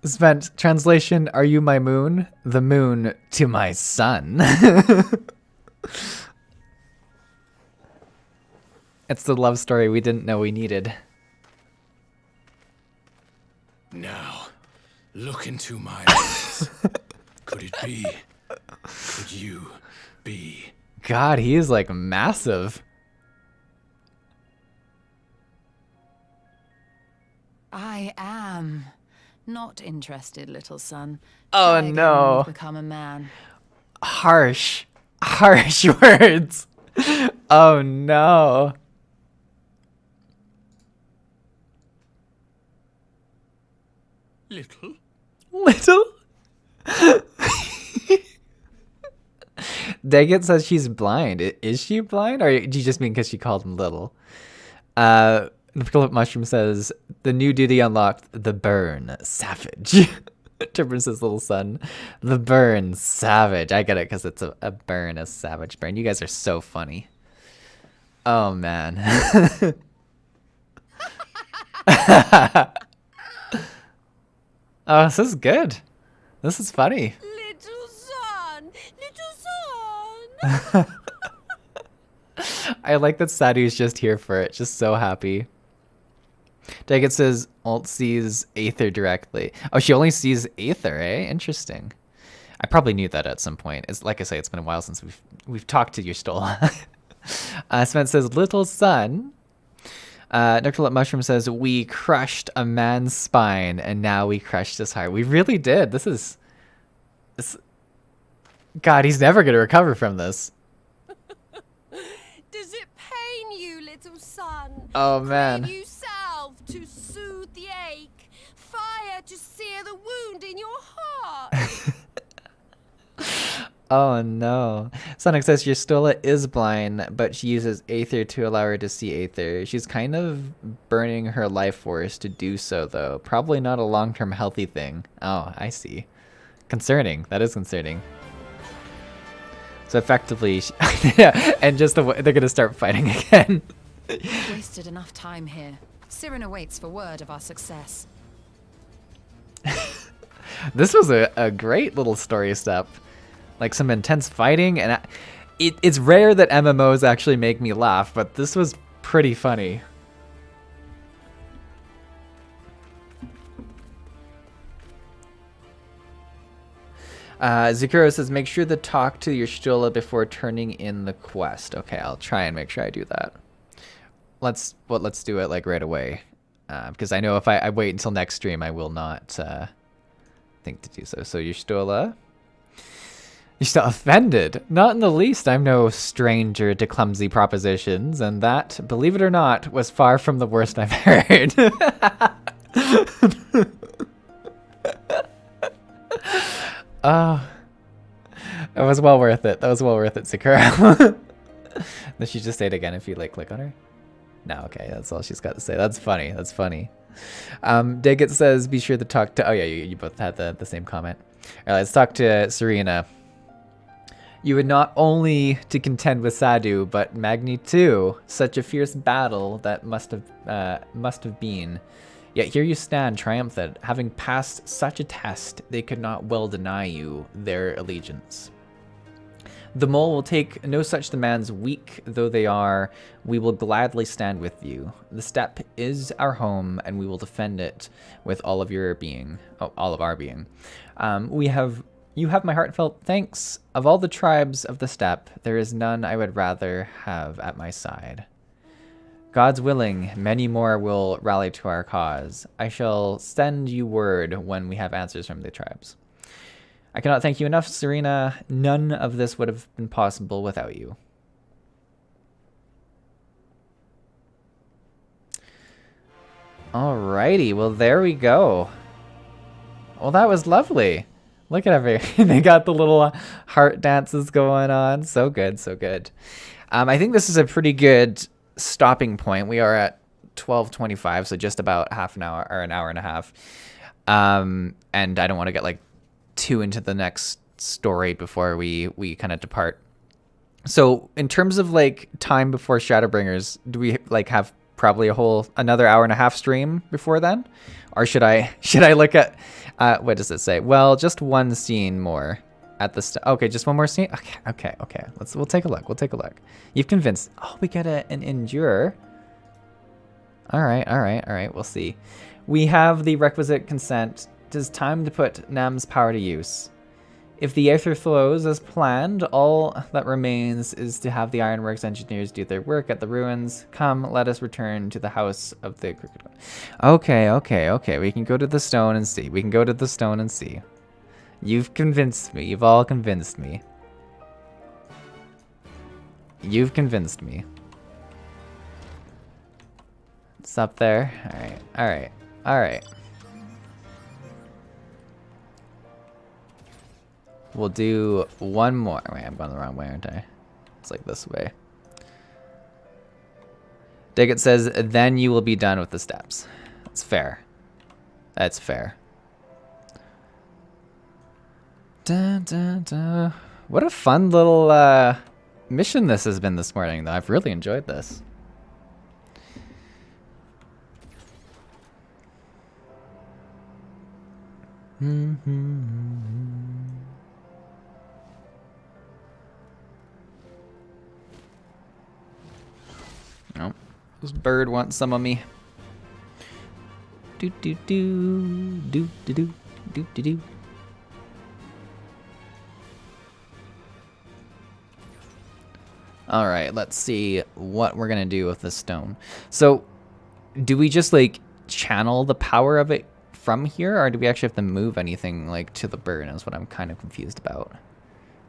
Svent, translation, are you my moon? The moon to my sun. It's the love story we didn't know we needed. Now, look into my eyes. Could it be? Could you be? God, he is like massive. I am not interested, little son. Oh, Try again no. when you've become a man. Harsh words. Oh no. Little? Daggett says she's blind. Is she blind? Or do you just mean because she called him little? The Pickle Mushroom says, the new duty unlocked, the burn, savage. Turpin says, little son, the burn, savage. I get it because it's a burn, a savage burn. You guys are so funny. Oh, man. Oh, this is good. This is funny. Little son! I like that Sadhu's just here for it. Just so happy. Daggett says Alt sees Aether directly. Oh, she only sees Aether, eh? Interesting. I probably knew that at some point. It's like I say, it's been a while since we've talked to Yustola. Spence says, little son. Nectarlet Mushroom says, we crushed a man's spine and now we crushed his heart. We really did. This God, he's never going to recover from this. Does it pain you, little son? Oh, man. Crave you salve to soothe the ache, fire to sear the wound in your heart. Oh no. Sonic says Yustola is blind, but she uses Aether to allow her to see Aether. She's kind of burning her life force to do so, though. Probably not a long-term healthy thing. Oh, I see. Concerning. That is concerning. So effectively, yeah, and just they're gonna start fighting again. We've wasted enough time here. Siren awaits for word of our success. This was a great little story step. Like some intense fighting, and it's rare that MMOs actually make me laugh, but this was pretty funny. Zakuro says, make sure to talk to your Stola before turning in the quest. Okay, I'll try and make sure I do that. Let's do it like right away. Because I know if I wait until next stream, I will not think to do so. So your Stola. You're still offended? Not in the least. I'm no stranger to clumsy propositions, and that, believe it or not, was far from the worst I've heard. Oh, that was well worth it. That was well worth it, Sakura. Does she just say it again if you like click on her? No, okay, that's all she's got to say. That's funny. That's funny. Daggett says, be sure to talk to... Oh yeah, you both had the same comment. All right, let's talk to Serena. You had not only to contend with Sadu, but Magni too. Such a fierce battle that must have been. Yet here you stand, triumphant, having passed such a test, they could not well deny you their allegiance. The mole will take no such demands, weak though they are. We will gladly stand with you. The steppe is our home, and we will defend it with all of your being, all of our being. You have my heartfelt thanks. Of all the tribes of the steppe, there is none I would rather have at my side. God's willing, many more will rally to our cause. I shall send you word when we have answers from the tribes. I cannot thank you enough, Serena. None of this would have been possible without you. Alrighty, well there we go. Well, that was lovely. Look at everything. They got the little heart dances going on. So good, so good. I think this is a pretty good stopping point. We are at 12:25, so just about half an hour or an hour and a half. And I don't want to get like too into the next story before we kind of depart. So in terms of like time before ShadowBringers, do we like have probably another hour and a half stream before then, or should I look at what does it say? Well, just one scene more. At the okay, just one more scene. Okay. We'll take a look. You've convinced. Oh, we get an endure. All right. We'll see. We have the requisite consent. It is time to put Nam's power to use. If the aether flows as planned, all that remains is to have the ironworks engineers do their work at the ruins. Come, let us return to the house of the crooked one. Okay. We can go to the stone and see. You've convinced me. You've all convinced me. You've convinced me. It's up there. All right. We'll do one more. Wait, I'm going the wrong way, aren't I? It's like this way. Daggett says, then you will be done with the steps. That's fair. That's fair. Dun, dun, dun. What a fun little mission this has been this morning, though. I've really enjoyed this. Oh, this bird wants some of me. Do do do do do do do do do. All right, let's see what we're gonna do with this stone. So, do we just like channel the power of it from here, or do we actually have to move anything like to the burn? Is what I'm kind of confused about,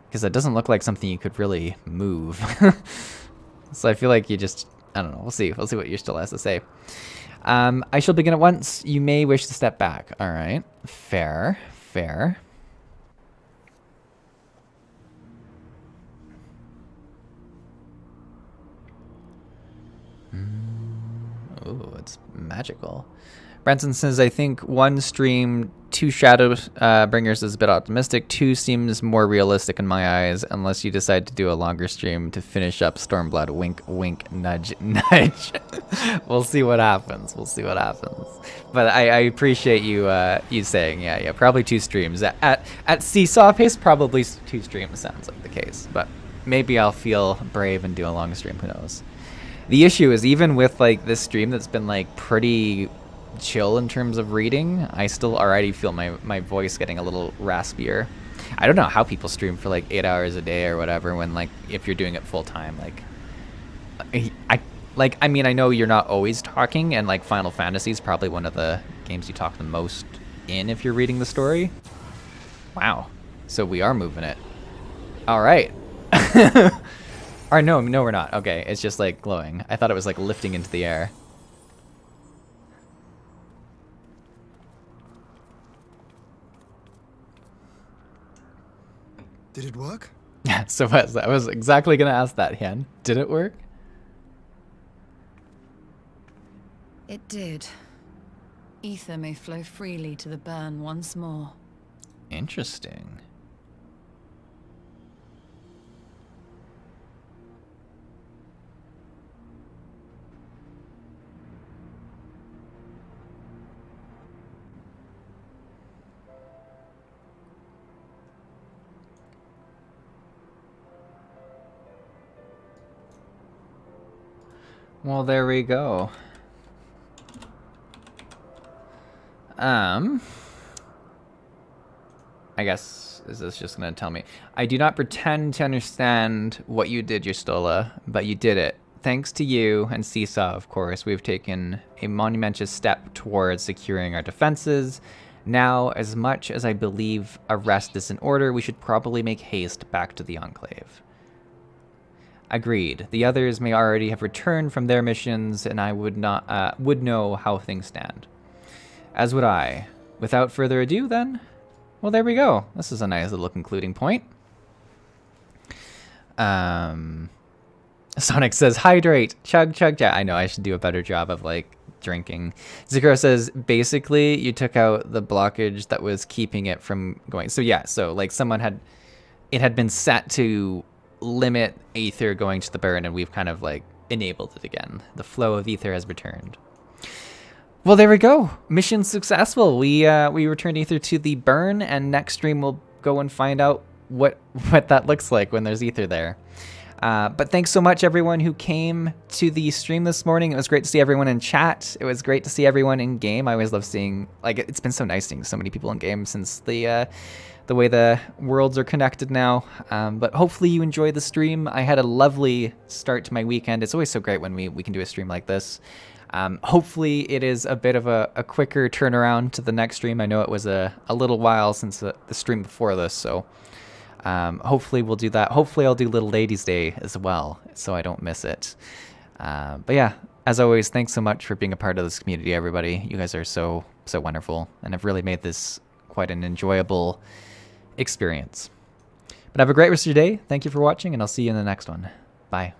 because it doesn't look like something you could really move. So I feel like you just, I don't know. We'll see what you still has to say. I shall begin at once. You may wish to step back. All right, fair. Oh, it's magical. Branson says, I think one stream 2 Bringers is a bit optimistic. 2 seems more realistic in my eyes, unless you decide to do a longer stream to finish up Stormblood. Wink, wink, nudge, nudge. We'll see what happens. We'll see what happens. But I appreciate you you saying, yeah, probably 2 streams. At seesaw pace, probably 2 streams sounds like the case. But maybe I'll feel brave and do a long stream. Who knows? The issue is, even with like this stream that's been like pretty chill in terms of reading, I still already feel my voice getting a little raspier. I don't know how people stream for like 8 hours a day or whatever, when like if you're doing it full time. I mean, I know you're not always talking, and like Final Fantasy is probably one of the games you talk the most in if you're reading the story. Wow. So we are moving it. All right. Or no, we're not. Okay, it's just like glowing. I thought it was like lifting into the air. Did it work? Yeah, so I was exactly going to ask that, Hen. Did it work? It did. Ether may flow freely to the burn once more. Interesting. Well, there we go. I guess, is this just going to tell me? I do not pretend to understand what you did, Yustola, but you did it. Thanks to you and Seesaw, of course, we've taken a monumentous step towards securing our defenses. Now, as much as I believe a rest is in order, we should probably make haste back to the Enclave. Agreed. The others may already have returned from their missions, and I would know how things stand. As would I. Without further ado, then, well, there we go. This is a nice little concluding point. Sonic says, hydrate, chug, chug, chug. I know, I should do a better job of, like, drinking. Zikro says, basically, you took out the blockage that was keeping it from going. So, yeah, so, like, it had been set to limit ether going to the burn, and we've kind of like enabled it again. The flow of ether has returned. Well, there we go. Mission successful. We returned ether to the burn, and next stream we'll go and find out what that looks like when there's ether there. But thanks so much, everyone who came to the stream this morning. It was great to see everyone in chat. It was great to see everyone in game. I always love seeing, like, it's been so nice seeing so many people in game since the way the worlds are connected now. But hopefully you enjoyed the stream. I had a lovely start to my weekend. It's always so great when we can do a stream like this. Hopefully it is a bit of a quicker turnaround to the next stream. I know it was a little while since the stream before this, so hopefully we'll do that. Hopefully I'll do Little Ladies Day as well, so I don't miss it. But yeah, as always, thanks so much for being a part of this community, everybody. You guys are so wonderful, and have really made this quite an enjoyable experience. But have a great rest of your day. Thank you for watching, and I'll see you in the next one. Bye.